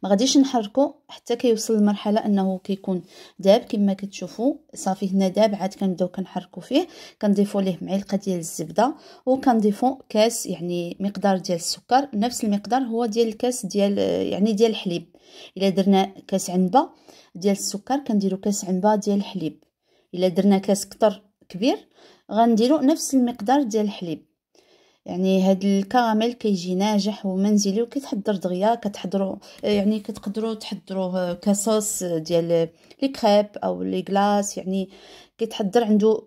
A: ما غاديش نحركو حتى كيوصل لمرحله انه كيكون داب كما كتشوفوا. صافي هنا داب، عاد كنبداو كنحركو فيه. كنضيفوا ليه معلقه ديال الزبده وكنضيفوا كاس يعني مقدار ديال السكر نفس المقدار هو ديال الكاس ديال يعني ديال الحليب. الا درنا كاس عنبه ديال السكر كنديروا كاس عنبه ديال الحليب. الا درنا كاس كتر كبير غنديروا نفس المقدار ديال الحليب. يعني هاد الكراميل كيجي ناجح ومنزلي وكيتحضر دغيا. كتحضروا يعني كتقدروا تحضروه كصوص ديال لي كريب او لي كلاص. يعني كيتحضر عنده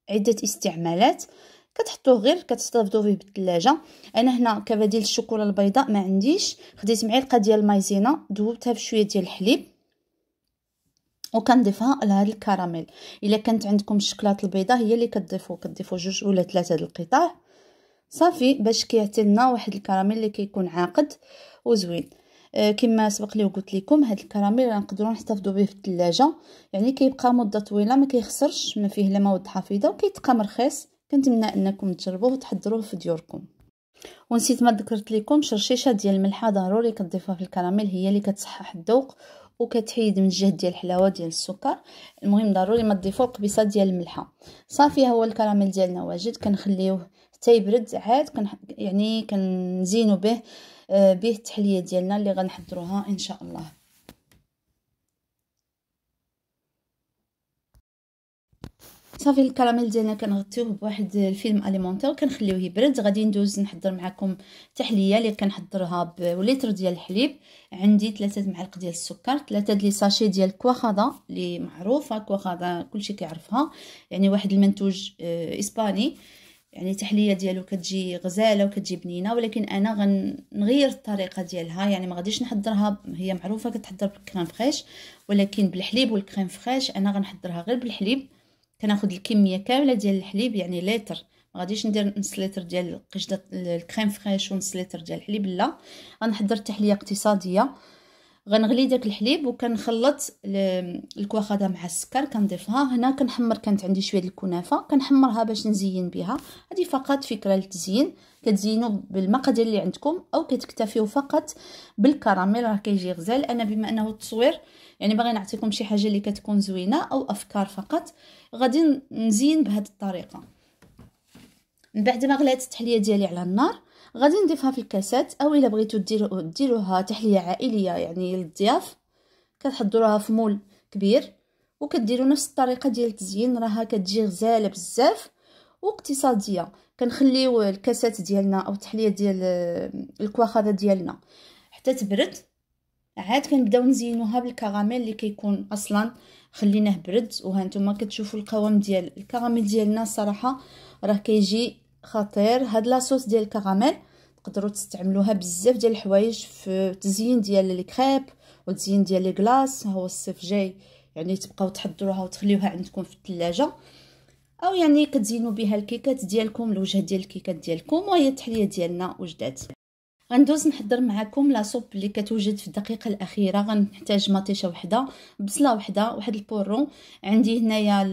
A: عده استعمالات. كتحطوه غير كتستافدوا فيه بالثلاجه. انا هنا كبه ديال الشوكولا البيضاء ما عنديش، خديت معلقه ديال المايزينا ذوبتها بشويه ديال الحليب وكنضيفها لهاد الكراميل. الا كانت عندكم الشكلاط البيضاء هي اللي كتضيفوا 2 ولا 3 د القطع صافي باش كيعطي لنا واحد الكراميل اللي كيكون عاقد وزوين. كما سبق لي وقلت لكم هاد الكراميل نقدروا نحتفظوا به في الثلاجه. يعني كيبقى مده طويله ما كيخسرش، ما فيه لا مواد حافظه وكيتبقى مرخص. كنتمنى انكم تجربوه وتحضروه في ديوركم. ونسيت ما ذكرت لكم شرشيشه ديال الملحه ضروري كتضيفوها في الكراميل، هي اللي كتصحح الذوق وكتحيد من الجهه ديال الحلاوه ديال السكر. المهم ضروري ما تضيفوا قبيصه ديال الملحه. صافي هو الكراميل ديالنا واجد. كنخليوه حتى يبرد عاد يعني كنزينوا به التحليه ديالنا اللي غنحضروها ان شاء الله. صافي الكراميل ديالنا كنغطيوه بواحد الفيلم اليمونتير وكنخليوه يبرد. غادي ندوز نحضر معكم تحليه اللي كنحضرها بليتر ديال الحليب. عندي 3 معالق ديال السكر، 3 لي ساشي ديال كواخاضه اللي معروفه. كواخاضه كلشي كيعرفها، يعني واحد المنتوج اسباني. يعني تحليه ديالو كتجي غزاله وكتجي بنينه، ولكن انا غنغير الطريقه ديالها. يعني ما غاديش نحضرها هي معروفه كتحضر بالكريم فريش، ولكن بالحليب والكريم فريش انا غنحضرها غير بالحليب. كناخذ الكميه كامله ديال الحليب يعني لتر، ما غاديش ندير نص لتر ديال قشده الكريم فريش ونص لتر ديال الحليب، لا غنحضر تحليه اقتصاديه. غنغلي داك الحليب وكنخلط الكواخاضه مع السكر كنضيفها. هنا كنحمر، كانت عندي شويه الكنافه كنحمرها باش نزين بها. هذه فقط فكره للتزيين. كتزينوا بالمقادير اللي عندكم او كتكتفيوا فقط بالكراميل راه كيجي غزال. انا بما انه التصوير يعني باغي نعطيكم شي حاجه اللي كتكون زوينه او افكار فقط، غادي نزين بهذه الطريقه. من بعد ما غلات التحليه ديالي على النار غادي نضيفها في الكاسات، او الا بغيتو ديروها تحليه عائليه يعني للضياف كتحضروها في مول كبير وكديروا نفس الطريقه ديال التزيين. راها كتجي غزاله بزاف واقتصاديه. كنخليو الكاسات ديالنا او التحليه ديال الكواخاضه ديالنا حتى تبرد، عاد كنبداو نزينوها بالكراميل اللي كيكون اصلا خليناه برد. وها نتوما كتشوفوا القوام ديال الكراميل ديالنا صراحه راه كيجي خطير. هاد لاصوص ديال الكراميل تقدروا تستعملوها بزاف ديال الحوايج في تزيين ديال لي كريب وتزيين ديال لي كلاص. هو الصيف جاي يعني تبقاو تحضروها وتخليوها عندكم في الثلاجه. او يعني كتزينوا بها الكيكات ديالكم، الوجه ديال الكيكات ديالكم. وهي التحليه ديالنا وجدات. غندوز نحضر معكم لاصوب اللي كتوجد في الدقيقه الاخيره. غنحتاج مطيشه وحده، بصله وحده، واحد البورون. عندي هنايا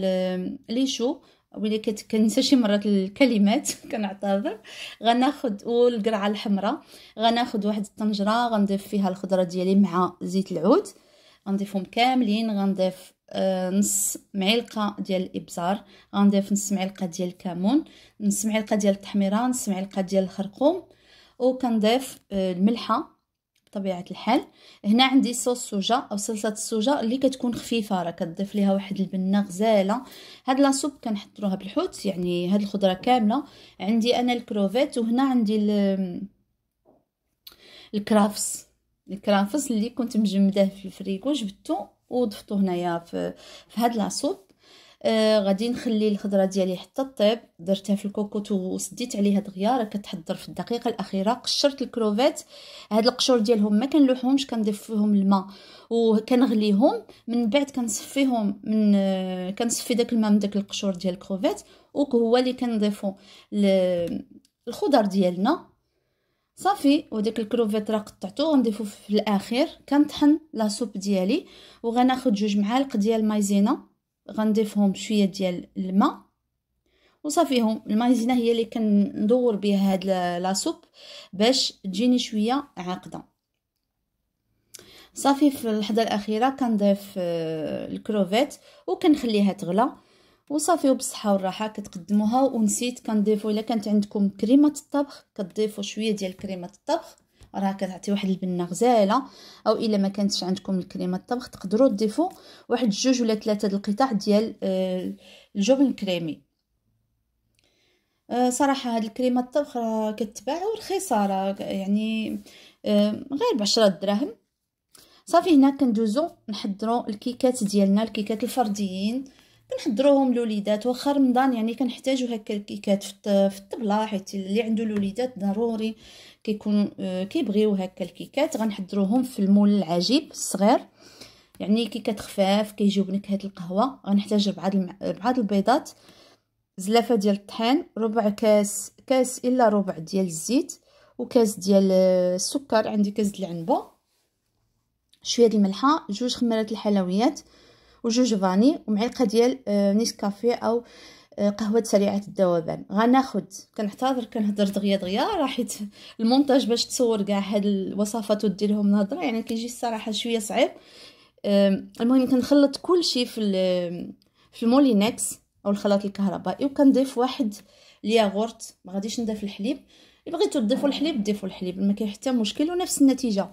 A: ليشو، ولي كنسى شي مرات الكلمات كنعتذر. غناخذ والقرعه الحمراء. غناخذ واحد الطنجره غنضيف فيها الخضره ديالي مع زيت العود. غنضيفهم كاملين. غنضيف نص معلقه ديال الابزار. غنضيف نص معلقه ديال الكمون، نص معلقه ديال التحميره، نص معلقه ديال الخرقوم، وكنضيف الملحه بطبيعه الحال. هنا عندي صوص صوجا او صلصه الصوجا اللي كتكون خفيفه، راه كتضيف ليها واحد البنه غزاله. هاد لاصوب كنحضروها بالحوت، يعني هاد الخضره كامله. عندي انا الكروفيت، وهنا عندي الكرافس اللي كنت مجمداه في الفريكو، جبدته وضفته هنايا في هاد لاصوب. غادي نخلي الخضره ديالي حتى طيب. درتها في الكوكوط وسديت عليها دغيا، راه كتحضر في الدقيقه الاخيره. قشرت الكروفيت، هاد القشور ديالهم ما كنلوحهمش، كنضيف فيهم الماء وكنغليهم. من بعد كنصفيهم كنصفي داك الماء من داك القشور ديال الكروفيت، وهو اللي كنضيفو الخضر ديالنا صافي. وداك الكروفيت راه قطعته غنضيفو في الاخير. كنطحن لاصوب ديالي، وغناخذ 2 معالق ديال المايزينا، غنضيفهم شويه ديال الماء وصافيهم. المايزينا هي اللي كندور بها هاد لاصوب باش تجيني شويه عاقده. صافي في اللحظه الاخيره كنضيف الكروفيت وكنخليها تغلى وصافي. وبالصحه والراحه كتقدموها. ونسيت كنضيفوا الا كانت عندكم كريمه الطبخ كتضيفوا شويه ديال كريمه الطبخ، راه كتعطي واحد البنه غزاله. او الا ما كانتش عندكم الكريمه الطبخ تقدروا تضيفوا واحد 2 ولا 3 القطع ديال الجبن الكريمي. صراحه هاد الكريمه الطبخ راه كتباع ورخيصه، راه يعني غير ب10 دراهم. صافي هنا كندوزو نحضروا الكيكات ديالنا، الكيكات الفرديين كنحضروهم لوليدات. واخا رمضان يعني كنحتاجوا هكا الكيكات في الطبله، حيت اللي عنده الوليدات ضروري كيكونوا كيبغيو هكا الكيكات. غنحضروهم في المول العجيب الصغير، يعني كيكات خفاف كيجيو بنكهه القهوه. غنحتاج بعض البيضات، زلافه ديال الطحين، ربع كاس الا ربع ديال الزيت، وكاس ديال السكر، عندي كاس ديال العنبه، شويه ديال الملحه، 2 خميرات الحلويات، و2 فاني، ومعلقه ديال نيسكافيه او قهوه سريعه الذوبان. غناخذ كنعتذر كنهضر دغيا راه حيت المونتاج باش تصور كاع هاد الوصفات وديرهم نهضره يعني كيجي الصراحه شويه صعيب. المهم كنخلط كلشي في المولينكس او الخلاط الكهربائي، وكنضيف واحد الياغورت. ما غاديش نضيف الحليب، الا بغيتو تضيفوا الحليب ضيفوا الحليب، ما كاين حتى مشكل ونفس النتيجه.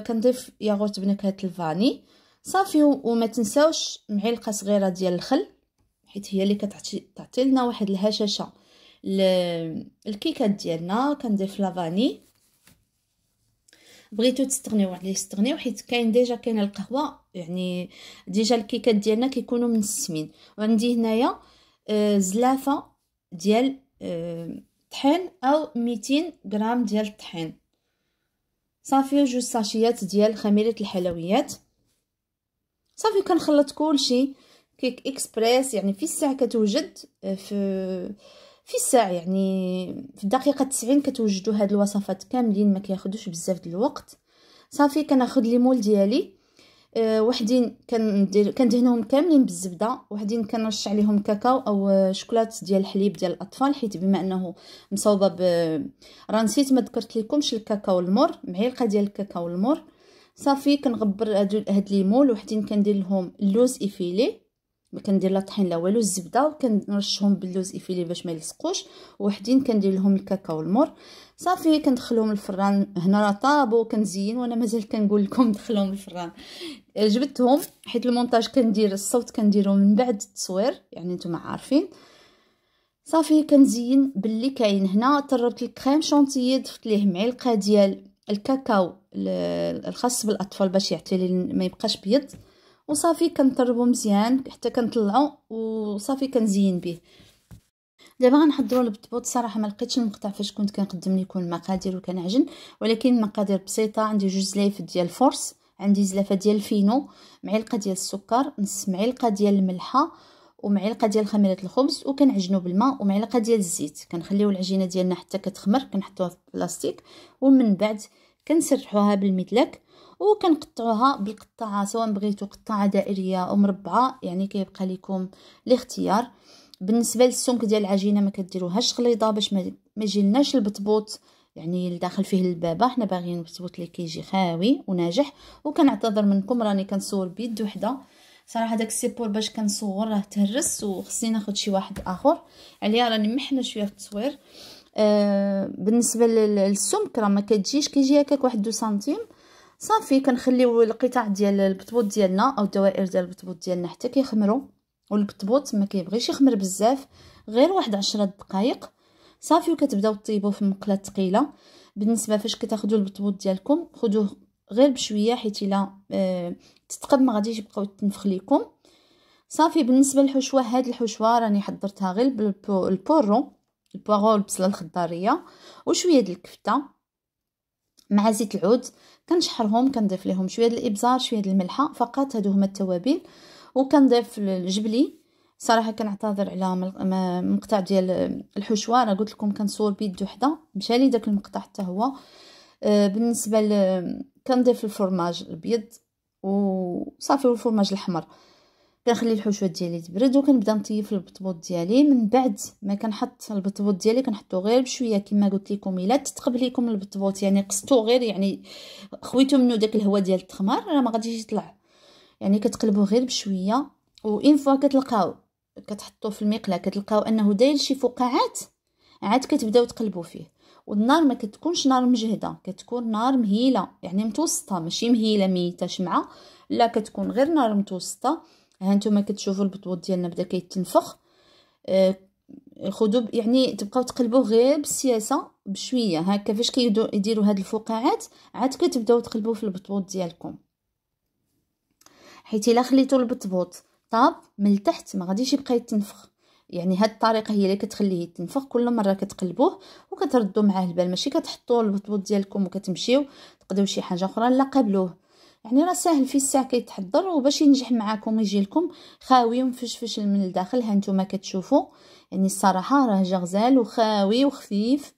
A: كنضيف ياغورت بنكهه الفاني صافي. وما تنساوش معلقه صغيره ديال الخل، حيت هي اللي تعطي لنا واحد الهشاشه الكيكات ديالنا. كنضيف لافاني، بغيتو تستغنيو عليه استغنيو، حيت كاين ديجا كاين القهوه، يعني ديجا الكيكات ديالنا كيكونوا منسمين. وعندي هنايا زلافه ديال طحين او 200 غرام ديال الطحين صافي، 2 ساشيات ديال خميره الحلويات صافي. كنخلط كلشي. كيك اكسبريس يعني في الساعه كتوجد في الساعه، يعني في الدقيقه 90 كتوجدوا هاد الوصفات كاملين، ما كياخذوش بزاف د الوقت. صافي كناخذ لي مول ديالي، وحدين كندهنهم كاملين بالزبده، وحدين كنرش عليهم كاكاو او شوكولات ديال الحليب ديال الاطفال، حيت بما انه مصوبه راه نسيت ما ذكرت لكمش الكاكاو المر، معلقه ديال الكاكاو المر صافي. كنغبر هاد لي مول، وحدين كندير لهم اللوز افيلي، ما كندير لا طحين لا والو، الزبده وكنرشهم باللوز افيلي باش ما يلصقوش، وحدين كندير لهم الكاكاو المر صافي. كندخلهم الفران، هنا راه طابو كنزين وانا مازال كنقول لكم دخلهم الفران. جبدتهم حيت المونتاج كندير الصوت كنديرو من بعد التصوير، يعني نتوما عارفين. صافي كنزين باللي كاين هنا طربت الكريم شونتيي، ضفت ليه معلقه ديال الكاكاو الخاص بالاطفال باش يعطي لي ما يبقاش بيض، وصافي كنطربو مزيان حتى كنطلعو وصافي كنزين به. دابا غنحضروا البطبوط. صراحه ما لقيتش المقطع فاش كنت كنقدم لكم المقادير وكنعجن، ولكن المقادير بسيطه. عندي 2 زلايف ديال الفورس، عندي زلافه ديال الفينو، معلقه ديال السكر، نص معلقه ديال الملحه، ومعلقه ديال خميره الخبز، وكنعجنو بالماء ومعلقه ديال الزيت. كنخليو العجينه ديالنا حتى كتخمر، كنحطوها في بلاستيك، ومن بعد كنسرحوها بالمدلك وكنقطعوها بالقطاعه، سواء بغيتو قطاعه دائريه او مربعه، يعني كيبقى لكم الاختيار. بالنسبه للسمك ديال العجينه ما كديروهاش خليطه باش ما يجيلناش البطبوط يعني داخل فيه البابه. حنا باغيين البطبوط اللي كيجي خاوي وناجح. وكنعتذر منكم راني كنصور بيد وحده، صراحه داك السيبور باش كنصور راه تهرس وخصني ناخذ شي واحد اخر عليا، راني محنه شويه في التصوير. بالنسبه للسمك راه ما كتجيش، كيجي هكاك 1 سنتيم صافي. كنخليو القطع ديال البطبوط ديالنا او الدوائر ديال البطبوط ديالنا حتى كيخمروا، والبطبوط ما كيبغيش يخمر بزاف، غير واحد 10 دقائق صافي. وكتبداو طيبوه في مقله ثقيله. بالنسبه فاش كتاخذوا البطبوط ديالكم خذوه غير بشويه، حيت الا تتقب ما غاديش يبقاو تنفخ لكم صافي. بالنسبه للحشوه، هاد الحشوه راني حضرتها غير بالبورو، البواغو، البصله الخضاريه وشويه د الكفته مع زيت العود. كنشحرهم، كنضيف لهم شويه د الابزار، شويه د الملحه، فقط هادو هما التوابل. وكنضيف الجبلي. صراحه كنعتذر على مقطع ديال الحشوه، راه قلت لكم كنصور بيد وحده مشى لي داك المقطع حتى هو. بالنسبه كنضيف الفرماج الابيض وصافي، والفرماج الاحمر. كنخلي الحشوه ديالي تبرد وكنبدا نطيف البطبوط ديالي. من بعد ما كنحط البطبوط ديالي كنحطو غير بشويه كما قلت لكم. الا تتقب لكم البطبوط يعني قصتو غير، يعني خويتو منه داك الهواء ديال التخمار، راه ما غاديش يطلع، يعني كتقلبوه غير بشويه. وان فوا كتلقاو كتحطوه في المقله كتلقاو انه داير شي فقاعات، عاد كتبداو تقلبوا فيه. والنار ما كتكونش نار مجهده، كتكون نار مهيله، يعني متوسطه، ماشي مهيله ميته شمعه، لا كتكون غير نار متوسطه. ها نتوما كتشوفوا البطبوط ديالنا بدا كيتنفخ. خذوا يعني تبقاو تقلبوه غير بالسياسه بشويه هكا. فاش كيديروا هاد الفقاعات عاد كتبداو تقلبوا في البطبوط ديالكم، حيت الا خليتوا البطبوط طاب من التحت ما غاديش يبقى يتنفخ. يعني هاد الطريقه هي اللي كتخليه يتنفخ. كل مره كتقلبوه وكتردوا معاه البال، ماشي كتحطوا البطبوط ديالكم وكتمشيو تقداو شي حاجه اخرى، لا قبلوه. يعني راه ساهل في الساعه كيتحضر، وباش ينجح معاكم ويجي لكم خاوي ومفشفش من الداخل. ها نتوما كتشوفوا، يعني الصراحه راه جا غزال وخاوي وخفيف.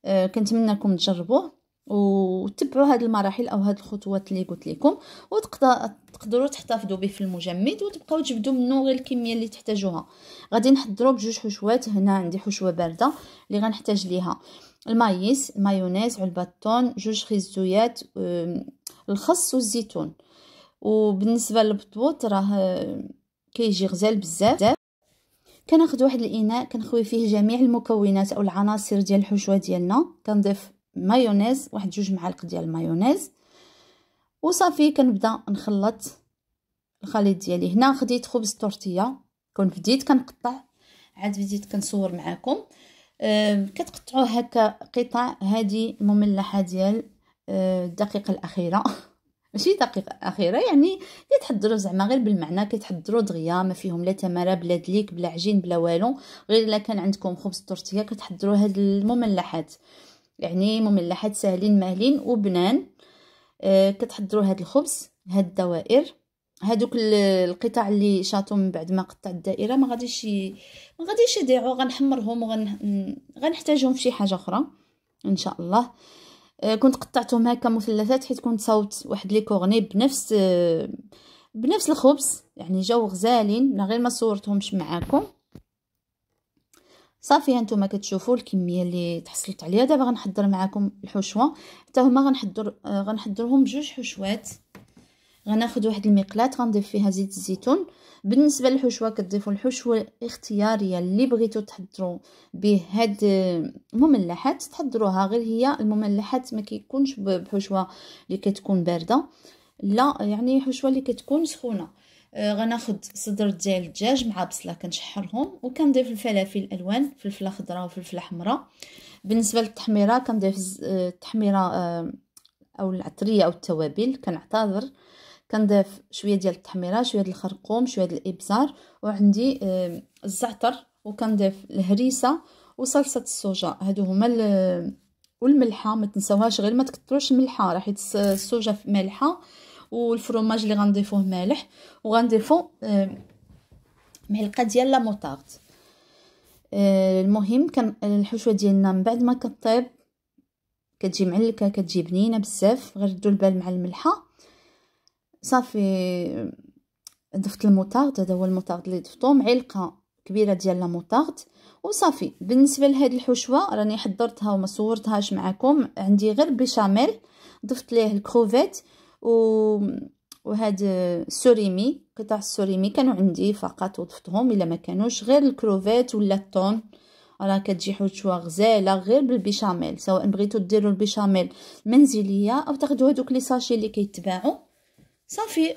A: كنتمنى لكم تجربوه وتبعوا هاد المراحل او هاد الخطوات اللي قلت لكم، وتقدروا تحتفظوا به في المجمد وتبقاو تجبدوا منه غير الكميه اللي تحتاجوها. غادي نحضروا بجوج حشوات. هنا عندي حشوه بارده اللي غنحتاج ليها المايس، المايونيز، علبه الطون، جوج خيزويات، الخس والزيتون. وبالنسبه للبطبوط راه كيجي غزال بزاف. كناخذ واحد الاناء كنخوي فيه جميع المكونات او العناصر ديال الحشوه ديالنا. كنضيف مايونيز، واحد 2 معالق ديال المايونيز، وصافي كنبدا نخلط الخليط ديالي. هنا خديت خبز تورتيه، كنت بديت كنقطع، عاد بديت كنصور معكم. كتقطعوه هكا قطع. هذه المملحه ديال الدقيقه الاخيره ماشي دقيقه اخيره، يعني كيتحضروا زعما غير بالمعنى، كيتحضروا دغيا، ما فيهم لا تماره بلا دليك بلا عجين بلا والو. غير الا كان عندكم خبز تورتيه كتحضروا هاد المملحات، يعني مملحات ساهلين ماهلين وبنان. كتحضروا هاد الخبز، هاد الدوائر، هادوك القطع اللي شاطو من بعد ما قطع الدائره ما غاديش يضيعوا. غنحمرهم غنحتاجهم في شي حاجه اخرى ان شاء الله. كنت قطعتهم هكا مثلثات حيت كنت صوت واحد لي كورني بنفس الخبز، يعني جاو غزالين غير ما صورتهمش معاكم. صافي هانتوما كتشوفوا الكميه اللي تحصلت عليها. دابا غنحضر معاكم الحشوه حتى هما. غنحضرهم بجوج حشوات. غناخذ واحد المقلاة غنضيف فيها زيت الزيتون. بالنسبه للحشوه كتضيفوا الحشوه اختياريه اللي بغيتو تحضروا به هاد المملحات تحضروها. غير هي المملحات ما كيكونش بحشوه اللي كتكون بارده، لا يعني حشوه اللي كتكون سخونه. غناخذ صدر ديال الدجاج مع بصله كنشحرهم، وكنضيف الفلافل الالوان، فلفله خضراء وفلفله حمراء. بالنسبه للتحميره كنضيف التحميره او العطريه او التوابل. كنعتذر، كنضيف شويه ديال التحميره، شويه ديال الخرقوم، شويه ديال الابزار، وعندي الزعتر، وكنضيف الهريسه وصلصه الصوجا. هادو هما والملحه ما تنساوهاش، غير ما تكثروش الملحه راه حيت الصوجا مالحه، والفرماج اللي غنضيفوه مالح. وغنضيفو معلقه ديال لا موطارد. المهم كان الحشوه ديالنا من بعد ما كطيب كتجي معلكه، كتجي بنينه بزاف، غير ردوا البال مع الملحه. صافي ضفت الموطارد، هذا هو الموطارد اللي ضفتو، معلقه كبيره ديال لا موطارد وصافي. بالنسبه لهاد الحشوه راني حضرتها وما صورتهاش معكم، عندي غير بيشاميل ضفت ليه الكروفيت وهاد السوريمي، قطع السوريمي كانوا عندي فقط وضفتهم، الا ما كانوش غير الكروفيت ولا الطون. راه كتجي حشوه غزاله غير بالبيشاميل، سواء بغيتو ديروا البيشاميل منزليه او تاخذوا هذوك لي ساشي اللي كيتباعوا صافي،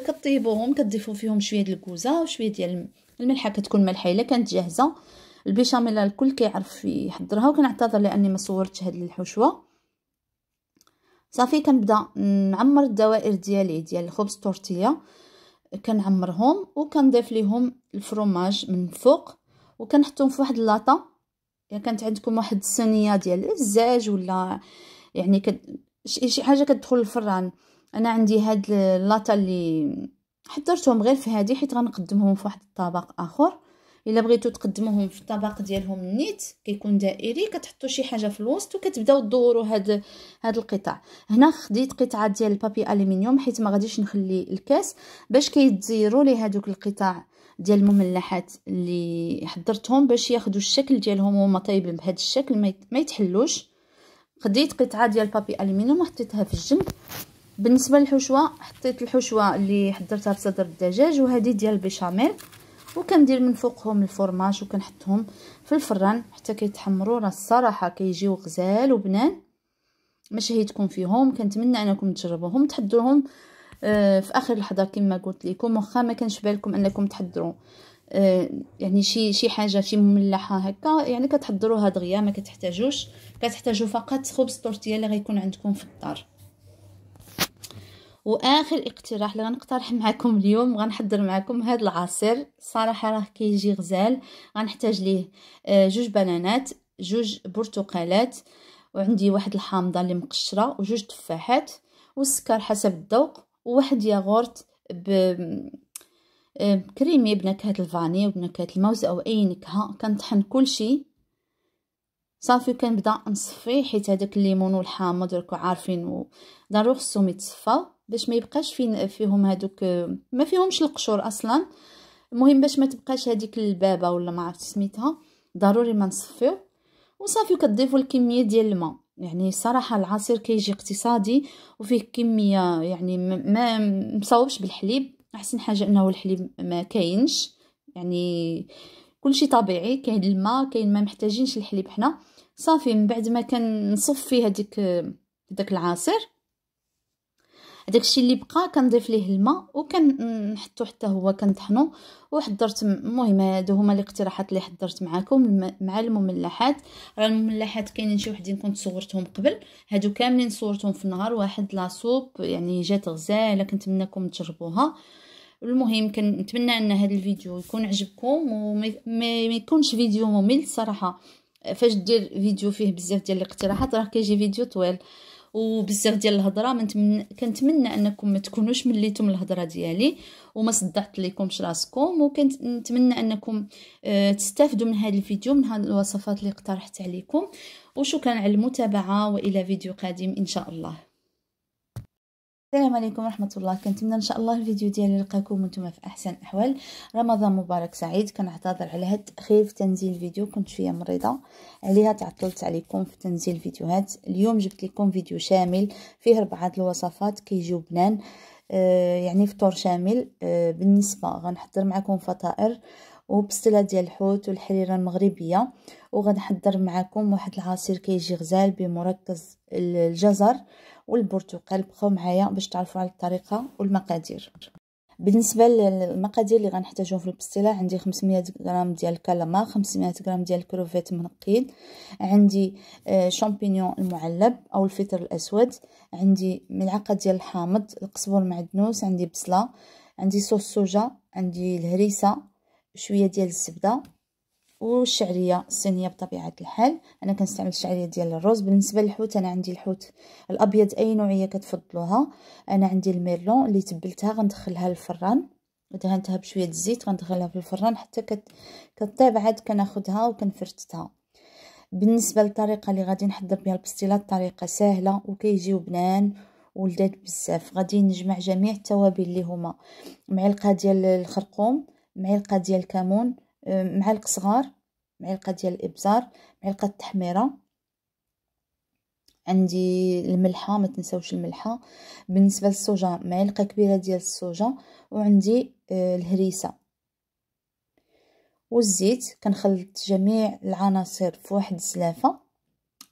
A: كطيبوهم، كتضيفوا فيهم شويه ديال الكوزه وشويه ديال الملحه، كتكون ملحه الا كانت جاهزه. البيشاميل الكل كيعرف يحضرها، وكنعتذر لاني ما صورتش هاد الحشوه. صافي كنبدا نعمر الدوائر ديالي ديال الخبز طورتيه، كنعمرهم وكنضيف ليهم الفرماج من فوق، وكنحطهم في واحد اللاطه. الا كانت عندكم واحد الصينيه ديال الزاج ولا يعني شي حاجه كتدخل الفران. انا عندي هاد اللاطه اللي حضرتهم غير في هذه، حيت غنقدمهم في واحد الطبق اخر. الا بغيتو تقدموهم في الطبق ديالهم نيت كيكون دائري، كتحطوا شي حاجه في الوسط وكتبداو تدوروا هاد القطع. هنا خديت قطعه ديال البابي الومنيوم حيت ما غاديش نخلي الكاس باش كيتزيروا لي هادوك القطع ديال المملحات اللي حضرتهم باش ياخذوا الشكل ديالهم وهما طايبين بهذا الشكل ما يتحلوش. خديت قطعه ديال البابي الومنيوم وحطيتها في الجنب. بالنسبه للحشوه حطيت الحشوه اللي حضرتها بصدر الدجاج وهذه ديال البيشاميل، وكندير من فوقهم الفرماج وكنحطهم في الفران حتى كيتحمروا. راه الصراحه كيجيو غزال وبنان، ما شهيتكم فيهم. كنتمنى انكم تجربوهم تحضروهم في اخر لحظه كما قلت لكم، واخا ما كانش بالكم انكم تحضروا يعني شي حاجه شي مملحه هكا، يعني كتحضروها دغيا، ما كتحتاجوا فقط خبز طورتيه اللي غيكون عندكم في الدار. واخر اقتراح اللي غنقترح معكم اليوم، غنحضر معكم هذا العصير. صراحه راه كيجي غزال. غنحتاج ليه 2 بنانات، 2 برتقالات، وعندي واحد الحامضه اللي مقشره، و2 تفاحات، والسكر حسب الذوق، وواحد ياغورت كريمي بنكهه الفاني وبنكهه الموز او اي نكهه. كنطحن كل شيء صافي، كنبدا نصفيه حيت هذاك الليمون والحامض راكم عارفين ضروري خصهم يتصفاو باش ما يبقاش فيهم هذوك، ما فيهمش القشور اصلا. المهم باش ما تبقاش هذيك البابه ولا ما عرفت سميتها، ضروري ما نصفيو. وصافي كتضيفوا الكميه ديال الماء. يعني صراحه العصير كيجي اقتصادي وفيه كميه، يعني ما مصاوبش بالحليب. احسن حاجه انه الحليب ما كاينش، يعني كلشي طبيعي، كاين الماء كاين ما محتاجينش الحليب حنا. صافي من بعد ما كنصفي داك العصير، داكشي اللي بقى كنضيف ليه الماء وكنحطو حتى هو كنطحنو. وحضرت المهم هادو هما الاقتراحات اللي حضرت معكم مع المملحات. راه المملحات كاينين شي وحدين كنت صورتهم قبل، هادو كاملين صورتهم في نهار واحد لاصوب، يعني جات غزاله، كنتمنىكم تجربوها. المهم كنتمنى ان هذا الفيديو يكون عجبكم وما يكونش فيديو ممل. صراحه فاش دير فيديو فيه بزاف ديال الاقتراحات راه كيجي فيديو طويل وبزاف ديال الهضره. كنتمنى انكم ما تكونوش مليتم الهضره ديالي وما صدعت لكمش راسكم، وكنتمنى انكم تستافدوا من هذا الفيديو، من هذه الوصفات اللي اقترحت عليكم. وشكرا على المتابعه، والى فيديو قادم ان شاء الله. السلام عليكم ورحمه الله. كنتمنى ان شاء الله الفيديو ديالي يلقاكم وانتم في احسن الاحوال. رمضان مبارك سعيد. كنعتذر على هاد التاخير في تنزيل الفيديو، كنت شويه مريضه عليها، تعطلت عليكم في تنزيل الفيديوهات. اليوم جبت لكم فيديو شامل فيه 4 الوصفات كيجيو بنان، يعني فطور شامل. بالنسبه غنحضر معكم فطائر وبسطله ديال الحوت والحريره المغربيه، وغنحضر معكم واحد العصير كيجي غزال بمركز الجزر والبرتقال. بقاو معايا باش تعرفوا على الطريقه والمقادير. بالنسبه للمقادير اللي غنحتاجهم في البسطيله، عندي 500 غرام ديال الكالامار، 500 غرام ديال الكروفيت منقيد، عندي شامبينيون المعلب او الفطر الاسود، عندي ملعقه ديال الحامض، القزبر المعدنوس، عندي بصله، عندي صوص صوجا، عندي الهريسه، شويه ديال الزبده، والشعريه الصينيه بطبيعه الحال. انا كنستعمل الشعريه ديال الرز. بالنسبه للحوت انا عندي الحوت الابيض اي نوعيه كتفضلوها. انا عندي الميرلون اللي تبلتها غندخلها للفران دهنتها بشويه الزيت، غندخلها في الفران حتى كطيب. عاد كناخدها وكنفرتها. بالنسبه للطريقه اللي غادي نحضر بها البستيلات، طريقه سهله وكيجيو بنان ولذاذ بزاف. غادي نجمع جميع التوابل اللي هما معلقه ديال الخرقوم، معلقه ديال الكمون، معلق صغار، معلقه ديال الابزار، معلقه التحميره، عندي الملحه، ما تنساوش الملحه. بالنسبه للصوجه معلقه كبيره ديال الصوجه، وعندي الهريسه والزيت. كنخلط جميع العناصر في واحد الزلافه.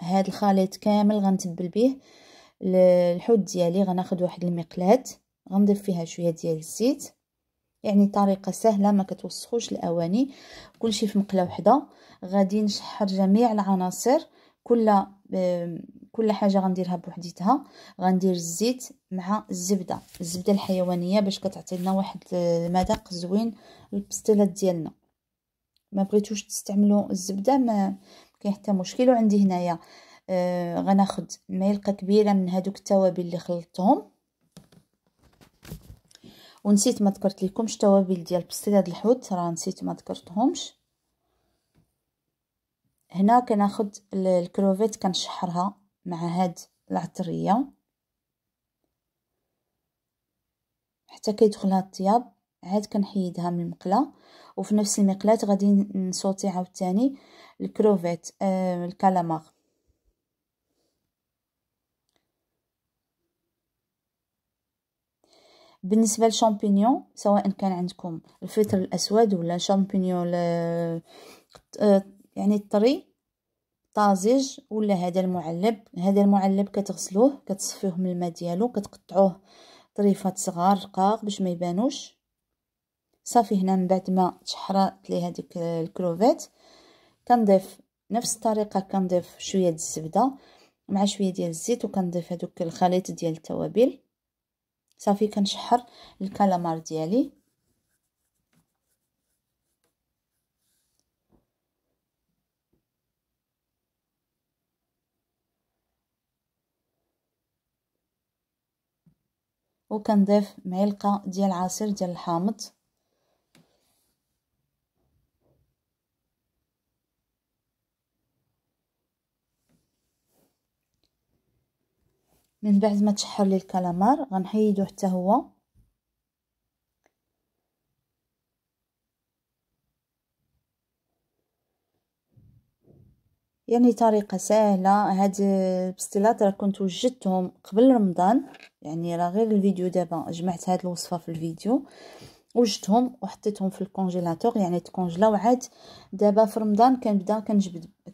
A: هاد الخليط كامل غنتبل به الحوت ديالي. غناخد واحد المقلاة غنضيف فيها شويه ديال الزيت، يعني طريقه سهله ما كتوسخوش الاواني، كلشي في مقله وحده. غادي نشحر جميع العناصر، كل حاجه غنديرها بوحديتها. غندير الزيت مع الزبده الحيوانيه باش كتعطي لنا واحد المذاق زوين للبستيلات ديالنا. ما بغيتوش تستعملوا الزبده ما كاين حتى مشكل. وعندي هنايا غناخد معلقه كبيره من هذوك التوابل اللي خلطتهم. ونسيت ما ذكرت لكمش توابل ديال بستيلات الحوت، راه نسيت ما ذكرتهمش. هنا كناخد الكروفيت كنشحرها مع هاد العطريه حتى كيدخلها الطياب. عاد كنحيدها من المقله، وفي نفس المقلاة غادي نصوتي عاوتاني الكروفيت الكالامار. بالنسبه للشامبينيون، سواء كان عندكم الفلفل الاسود ولا شامبينيون يعني الطري طازج ولا هذا المعلب، كتغسلوه كتصفيوه من الماء ديالو، كتقطعوه طريفات صغار رقاق باش ما يبانوش. صافي هنا من بعد ما تشحرات لي هذيك الكروفيت كنضيف نفس الطريقه، كنضيف شويه ديال الزبده مع شويه ديال الزيت، وكنضيف هذوك الخليط ديال التوابل. صافي كنشحر الكالامار ديالي. وكنضيف معلقه ديال عصير ديال الحامض. من بعد ما تشحر لي الكالامار غنحيدو حتى هو. يعني طريقه سهله. هاد البستيلات راه كنت وجدتهم قبل رمضان، يعني راه غير الفيديو دابا جمعت هاد الوصفه في الفيديو، وجدتهم وحطيتهم في الكونجيلاتور يعني تكونجلاو. عاد دابا في رمضان كنبدا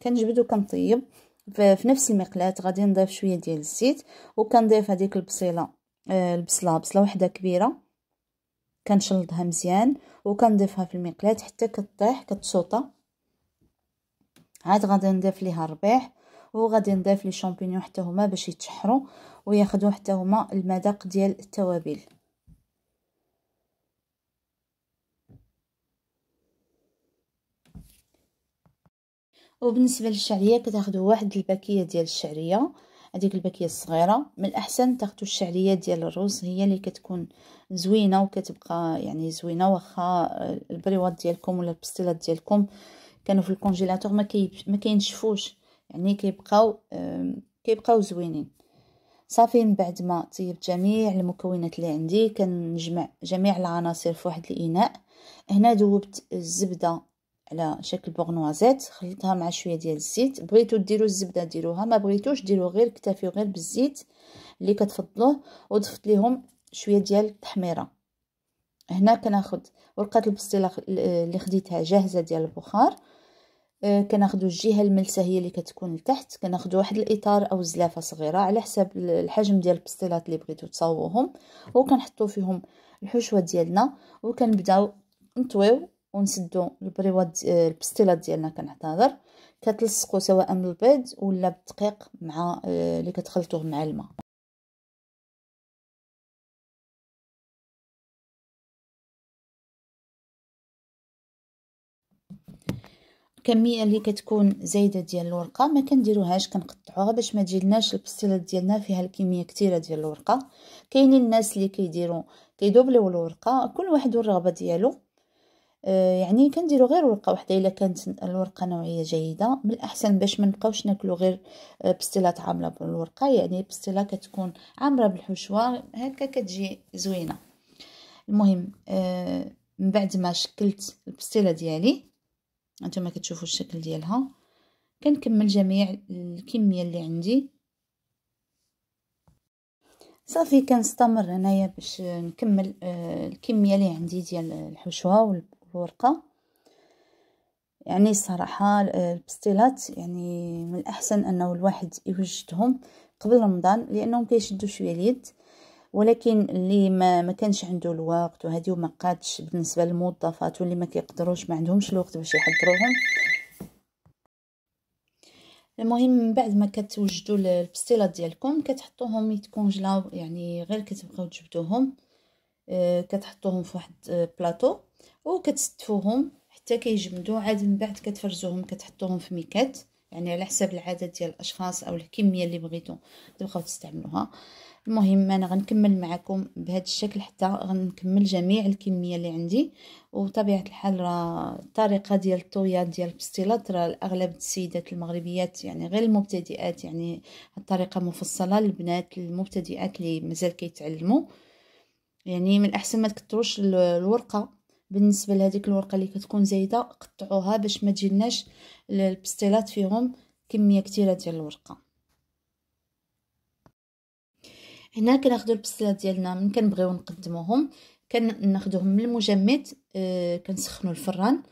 A: كنجبد وكنطيب في نفس المقلاة. غادي نضيف شويه ديال الزيت، وكنضيف هذيك البصله بصله وحده كبيره، كنشلضها مزيان وكنضيفها في المقلاة حتى كطيح كتسوطى. عاد غادي نضيف ليها الربيع، وغادي نضيف لي شامبينيون حتى هما باش يتشحروا وياخذوا حتى هما المذاق ديال التوابل. وبالنسبه للشعريه كتاخذوا واحد الباكيه ديال الشعريه، هذيك الباكيه الصغيره. من الاحسن تاخذوا الشعريه ديال الرز، هي اللي كتكون زوينه وكتبقى يعني زوينه. واخا البريوات ديالكم ولا البستيلات ديالكم كانوا في الكونجيلاتور ما كينشفوش، يعني كيبقاو زوينين. صافي من بعد ما طيبت جميع المكونات اللي عندي كنجمع جميع العناصر في واحد الاناء. هنا ذوبت الزبده على شكل بورنوازيت، خلطتها مع شويه ديال الزيت. بغيتو ديروا الزبده ديروها، ما بغيتوش ديروا غير اكتفيو غير بالزيت اللي كتفضلوه. وضفت ليهم شويه ديال التحميره. هنا كناخذ ورقه البستيله اللي خديتها جاهزه ديال البخار. كناخذوا الجهه الملسه هي اللي كتكون لتحت. كناخذوا واحد الاطار او زلافه صغيره على حسب الحجم ديال البستيلات اللي بغيتو تصاوبوهم، وكنحطوا فيهم الحشوه ديالنا وكنبداو نطويو ونسدوا البريوات البستيلات ديالنا. كنعتذر كتلصقوا سواء من البيض ولا بالدقيق مع اللي كتخلطوه مع الماء. الكميه اللي كتكون زايده ديال الورقه ما كنديروهاش، كنقطعوها باش ما تجيلناش البستيلات ديالنا فيها الكميه كثيره ديال الورقه. كاينين الناس اللي كيديروا كيدوبليو الورقه، كل واحد والرغبه ديالو. يعني كنديرو غير ورقه واحده الا كانت الورقه نوعيه جيده. من الاحسن باش ما نبقاوش ناكلو غير بستيلات عامله بالورقه، يعني بستيله كتكون عامره بالحشوه هكا كتجي زوينه. المهم من بعد ما شكلت البستيله ديالي انتما كتشوفوا الشكل ديالها، كنكمل جميع الكميه اللي عندي. صافي كنستمر هنايا باش نكمل الكميه اللي عندي ديال الحشوه والورقه. يعني الصراحه البستيلات يعني من الاحسن انه الواحد يوجدهم قبل رمضان لانهم كيشدوا شويه اليد، ولكن اللي ما كانش عنده الوقت وهذه وما قادش بالنسبه للموظفات واللي ما كيقدروش ما عندهمش الوقت باش يحضروهم. المهم من بعد ما كتوجدوا البستيلات ديالكم كتحطوهم يتكونجلاو، يعني غير كتبقاو تجبدوهم كتحطوهم في واحد بلاطو وكتستفوهم حتى كيجمدوا. عاد من بعد كتفرزوهم كتحطوهم في ميكات، يعني على حسب العدد ديال الاشخاص او الكميه اللي بغيتو تبقاو تستعملوها. المهم انا غنكمل معكم بهذا الشكل حتى غنكمل جميع الكميه اللي عندي. وطبيعه الحال راه الطريقه ديال الطويات ديال البستيلات راه اغلب السيدات المغربيات يعني غير المبتدئات، يعني الطريقه مفصله للبنات المبتدئات اللي مازال كيتعلموا. يعني من الاحسن ما تكثروش الورقه، بالنسبه لهذيك الورقه اللي كتكون زايده قطعوها باش ما تجيناش البستيلات فيهم كميه كثيره ديال الورقه. هنا كناخذوا البستيلات ديالنا من كنبغيو نقدموهم كناخذوهم من المجمد، كنسخنوا الفران،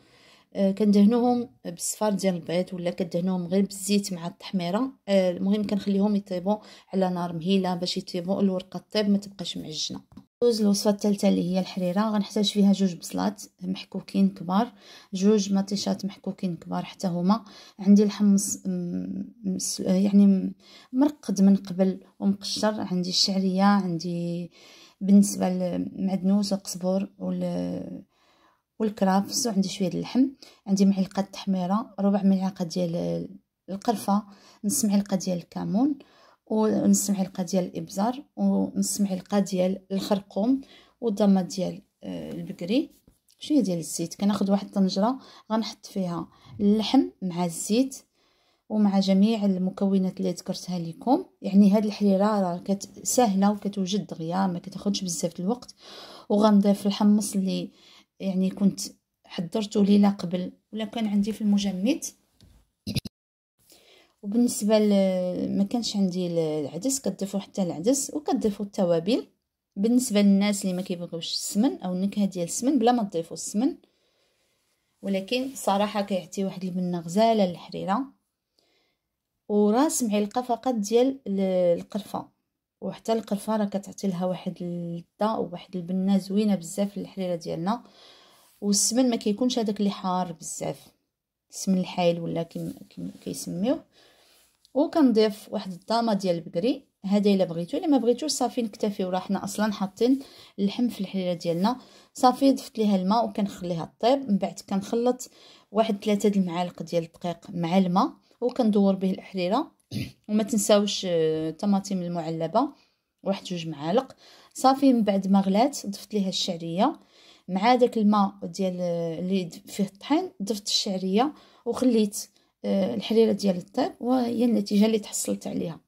A: كندهنوهم بالصفار ديال البيض ولا كدهنوهم غير بالزيت مع التحميره. المهم كنخليهم يطيبوا على نار مهيله باش يطيبوا الورقه طيب ما تبقاش معجنه. الوصفه الثالثه اللي هي الحريره، غنحتاج فيها 2 بصلات محكوكين كبار، 2 مطيشات محكوكين كبار حتى هما. عندي الحمص يعني مرقد من قبل ومقشر، عندي الشعريه، عندي بالنسبه للمعدنوس والقزبر والكرافس، وعندي شويه اللحم. عندي معلقه تحميره، ربع ملعقه ديال القرفه، نص معلقه ديال الكمون، ونص معلقه ديال الابزار، ونص معلقه ديال الخرقوم، وضمه ديال البقري، شويه ديال الزيت. كناخذ واحد الطنجره غنحط فيها اللحم مع الزيت ومع جميع المكونات اللي ذكرتها لكم. يعني هاد الحريره راه سهله وكتوجد دغيا ما كتاخذش بزاف الوقت. وغنضيف الحمص اللي يعني كنت حضرته ليله قبل ولا كان عندي في المجمد. وبالنسبه ما كانش عندي العدس كتضيفوا حتى العدس وكتضيفوا التوابل. بالنسبه للناس اللي ما كيبغيوش السمن او النكهه ديال السمن بلا ما تضيفوا السمن، ولكن صراحه كيعطي واحد البنه غزاله للحريره. وراس معلقه فقط ديال القرفه، وحتى القرفه راه كتعطي لها واحد اللذه وواحد البنه زوينه بزاف للحريره ديالنا. والسمن ما كيكونش هذاك اللي حار بزاف، السمن الحايل ولا كيما كيسميوه. وكنضيف واحد الضامه ديال البقري، هذا الا بغيتو، الا ما بغيتوش صافي نكتفيو، راه حنا اصلا حاطين اللحم في الحليله ديالنا. صافي ضفت ليها الماء وكنخليها طيب. من بعد كنخلط واحد 3 المعالق ديال الدقيق مع الماء وكندور به الحريره. وما تنساوش الطماطم المعلبه واحد 2 معالق. صافي من بعد ما غلات ضفت ليها الشعريه مع داك الماء ديال اللي فيه الطحين، ضفت الشعريه وخليت الحريره ديال الطيب، وهي النتيجه اللي تحصلت عليها.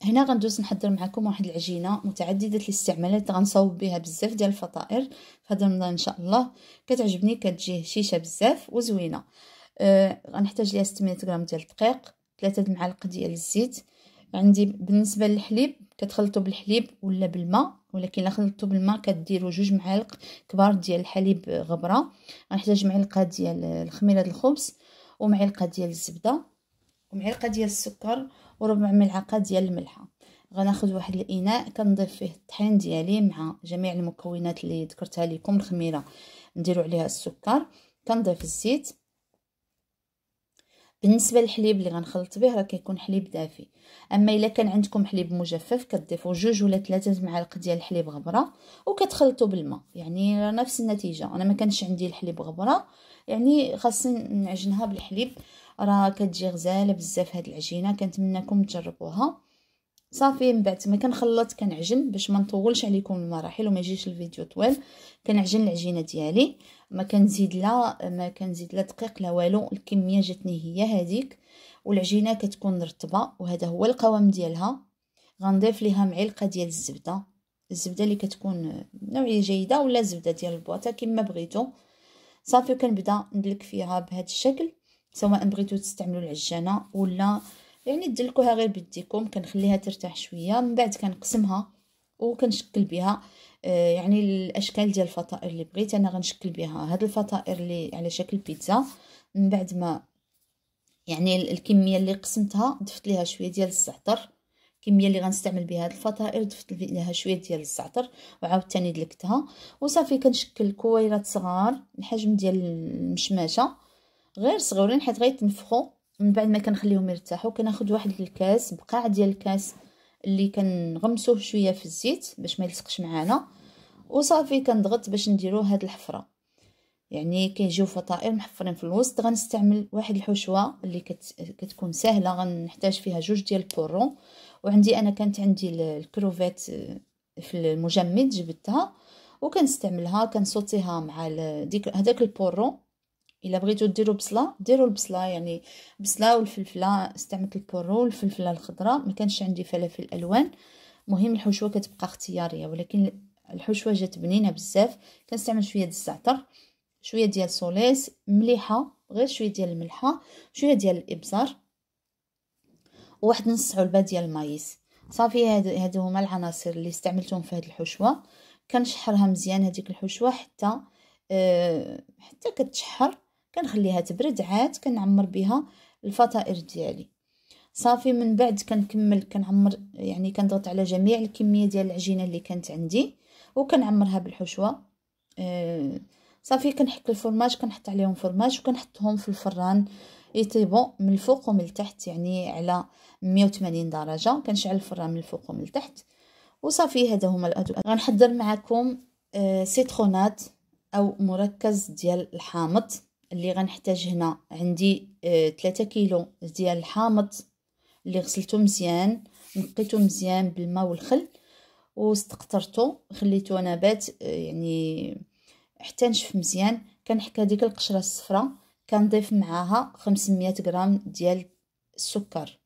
A: هنا غندوز نحضر معكم واحد العجينه متعدده الاستعمالات غنصاوب بها بزاف ديال الفطائر في هذا رمضان ان شاء الله. كتعجبني كتجي هشيشه بزاف وزوينه. غنحتاج ليها 600 غرام ديال الدقيق، 3 المعالق ديال الزيت. عندي بالنسبه للحليب كتخلطوا بالحليب ولا بالماء، ولكن الا خلطتوا بالماء كديروا 2 معالق كبار ديال الحليب غبره. غنحتاج معلقه ديال الخميره ديال الخبز ومعلقه ديال الزبده ومعلقه ديال السكر وربع ملعقه ديال الملحه. غناخذ واحد الاناء كنضيف فيه الطحين ديالي مع جميع المكونات اللي ذكرتها لكم، الخميره نديروا عليها السكر، كنضيف الزيت. بالنسبه للحليب اللي غنخلط به راه كيكون حليب دافي. اما الا كان عندكم حليب مجفف كتضيفوا 2 ولا 3 معالق ديال الحليب غبره وكتخلطوا بالماء، يعني نفس النتيجه. انا ما كانش عندي الحليب غبره، يعني خاصني نعجنها بالحليب، راه كتجي غزاله بزاف هاد العجينه، كنتمنىكم تجربوها. صافي من بعد ما كنخلط كنعجن باش ما نطولش عليكم المراحل وما يجيش الفيديو طويل. كنعجن العجينه ديالي، ما كنزيد لا دقيق لا والو، الكميه جاتني هي هذيك، والعجينه كتكون رطبه وهذا هو القوام ديالها. غنضيف ليها معلقه ديال الزبده اللي كتكون نوعيه جيده ولا زبده ديال البواطه كما بغيتو. صافي كنبدا ندلك فيها بهذا الشكل، سواء بغيتو تستعملوا العجانه ولا يعني تدلكوها غير بيديكم. كنخليها ترتاح شويه، من بعد كنقسمها وكنشكل بها يعني الاشكال ديال الفطائر اللي بغيت. انا غنشكل بها هاد الفطائر اللي على شكل بيتزا. من بعد ما يعني الكميه اللي قسمتها ضفت ليها شويه ديال الزعتر، الكميه اللي غنستعمل بها هاد الفطائر ضفت ليها شويه ديال الزعتر وعاوتاني دلكتها. وصافي كنشكل كويرات صغار الحجم ديال المشماشه، غير صغيورين حيت غيتنفخوا. من بعد ما كنخليهم يرتاحوا كناخذ واحد الكاس، بقاع ديال الكاس اللي كنغمسوه شويه في الزيت باش ما يلصقش معانا، وصافي كنضغط باش نديرو هاد الحفره. يعني كيجيو فطائر محفرين في الوسط. غنستعمل واحد الحشوه اللي كتكون سهله، غنحتاج فيها 2 ديال البورون، وعندي انا كانت عندي الكروفيت في المجمد جبتها وكنستعملها. كنصوتيها مع هذاك البورون. الا بغيتو ديروا بصله ديروا البصله، يعني بصله والفلفله، استعملت البورو والفلفله الخضراء، ما كانش عندي فلافل الوان. مهم الحشوه كتبقى اختياريه، ولكن الحشوه جات بنينه بزاف. كنستعمل شويه ديال الزعتر، شويه ديال سوليس، مليحه غير شويه ديال الملحه، شويه ديال الابزار، وواحد نص علبه ديال المايس. صافي هادو هما العناصر اللي استعملتهم في هذه الحشوه. كنشحرها مزيان هذيك الحشوه حتى كتشحر. كنخليها تبرد، عاد كنعمر بها الفطائر ديالي. صافي من بعد كنكمل كنعمر، يعني كنضغط على جميع الكميه ديال العجينه اللي كانت عندي وكنعمرها بالحشوه. صافي كنحك الفرماج، كنحط عليهم فرماج وكنحطهم في الفران يطيبوا من الفوق ومن التحت، يعني على 180 درجه. كنشعل الفران من الفوق ومن التحت. وصافي هذا هما الادوات. غنحضر معكم سيترونات او مركز ديال الحامض اللي غنحتاج. هنا عندي 3 كيلو ديال الحامض اللي غسلته مزيان، نقيته مزيان بالماء والخل واستقطرته، خليته نبات يعني حتى نشف مزيان. كنحك هذيك القشره الصفراء، كنضيف معاها 500 غرام ديال السكر.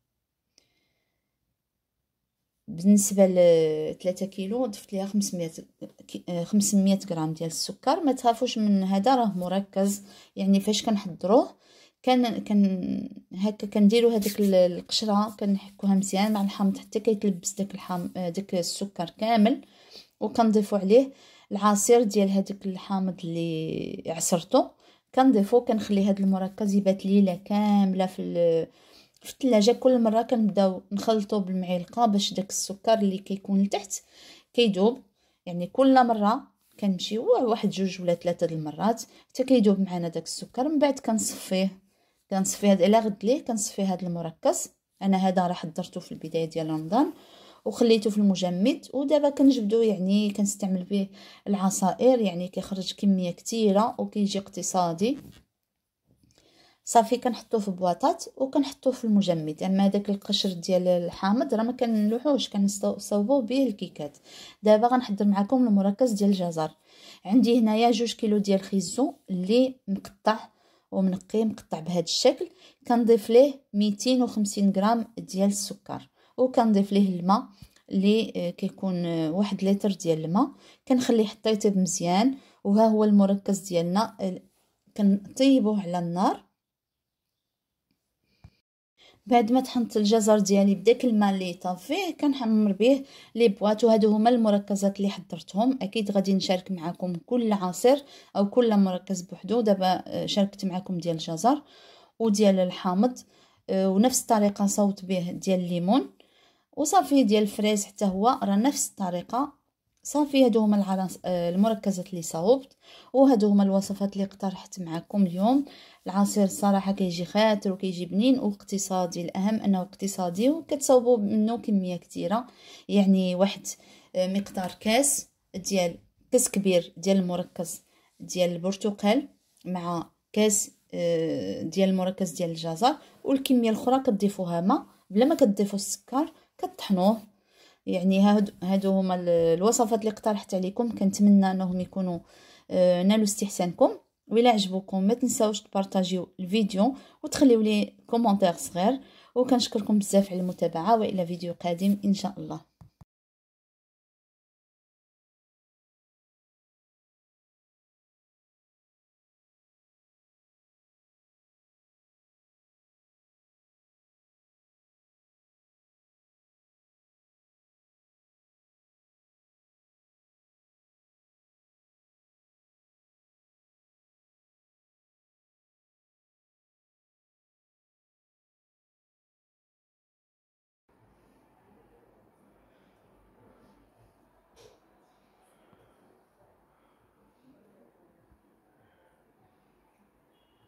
A: بالنسبه ل 3 كيلو ضفت ليها 500 غرام ديال السكر. ما تخافوش من هذا، راه مركز. يعني فاش كنحضروه كان هكا كنديروا هذيك القشره كنحكوها مزيان مع الحامض حتى كيتلبس داك السكر كامل، وكنضيفوا عليه العصير ديال هذاك الحامض اللي عصرته. كنضيفو كنخلي هذا المركز يبات ليله كامله في الثلاجه. كل مره كنبداو نخلطو بالمعلقه باش داك السكر اللي كيكون لتحت كيدوب. يعني كل مره كنمشيو واحد 2 ولا 3 المرات حتى كيدوب معنا داك السكر. من بعد كنصفيه هذا الا غد ليه كنصفيه هذا المركز. انا هذا راه حضرته في البدايه ديال رمضان وخليته في المجمد، ودابا كنجبدو يعني كنستعمل به العصائر، يعني كيخرج كميه كثيره وكيجي اقتصادي. صافي كنحطوه في بواطات وكنحطوه في المجمد. اما داك القشر ديال الحامض راه ما كنلوحوش، كنصوبوه به الكيكات. دابا غنحضر معكم المركز ديال الجزر. عندي هنايا 2 كيلو ديال الخيزو اللي مقطع ومنقي، مقطع بهذا الشكل. كنضيف ليه 250 غرام ديال السكر، وكنضيف ليه الماء اللي كيكون 1 لتر ديال الماء. كنخليه حتى يطيب مزيان. وها هو المركز ديالنا، كنطيبوه على النار. بعد ما طحنت الجزر ديالي بداك الماء اللي طاب فيه كنحمر به لي بواط. وهادو هما المركزات اللي حضرتهم. اكيد غادي نشارك معكم كل عصير او كل مركز بوحدو. دابا شاركت معكم ديال الجزر وديال الحامض، ونفس الطريقه صوت به ديال الليمون. وصافي ديال الفريز حتى هو راه نفس الطريقه صافي هادو هما المركزات اللي صاوبت، وهادو هما الوصفات اللي اقترحت معكم اليوم. العصير الصراحه كيجي خاطر وكيجي بنين واقتصادي، الاهم انه اقتصادي وكتصاوبوا منه كميه كثيره. يعني واحد مقدار كاس كبير ديال المركز ديال البرتقال مع كاس ديال المركز ديال الجزر، والكميه الاخرى كتضيفوها ماء بلا ما كتضيفوا السكر، كطحنوه. يعني هادو هما الوصفات اللي اقترحت عليكم. كنتمنى انهم يكونوا نالوا استحسانكم، وإلا عجبوكم ما تنساوش تبارطاجيو الفيديو وتخليو لي كومونتير صغير. وكنشكركم بزاف على المتابعه، والى فيديو قادم ان شاء الله.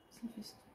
A: صافي.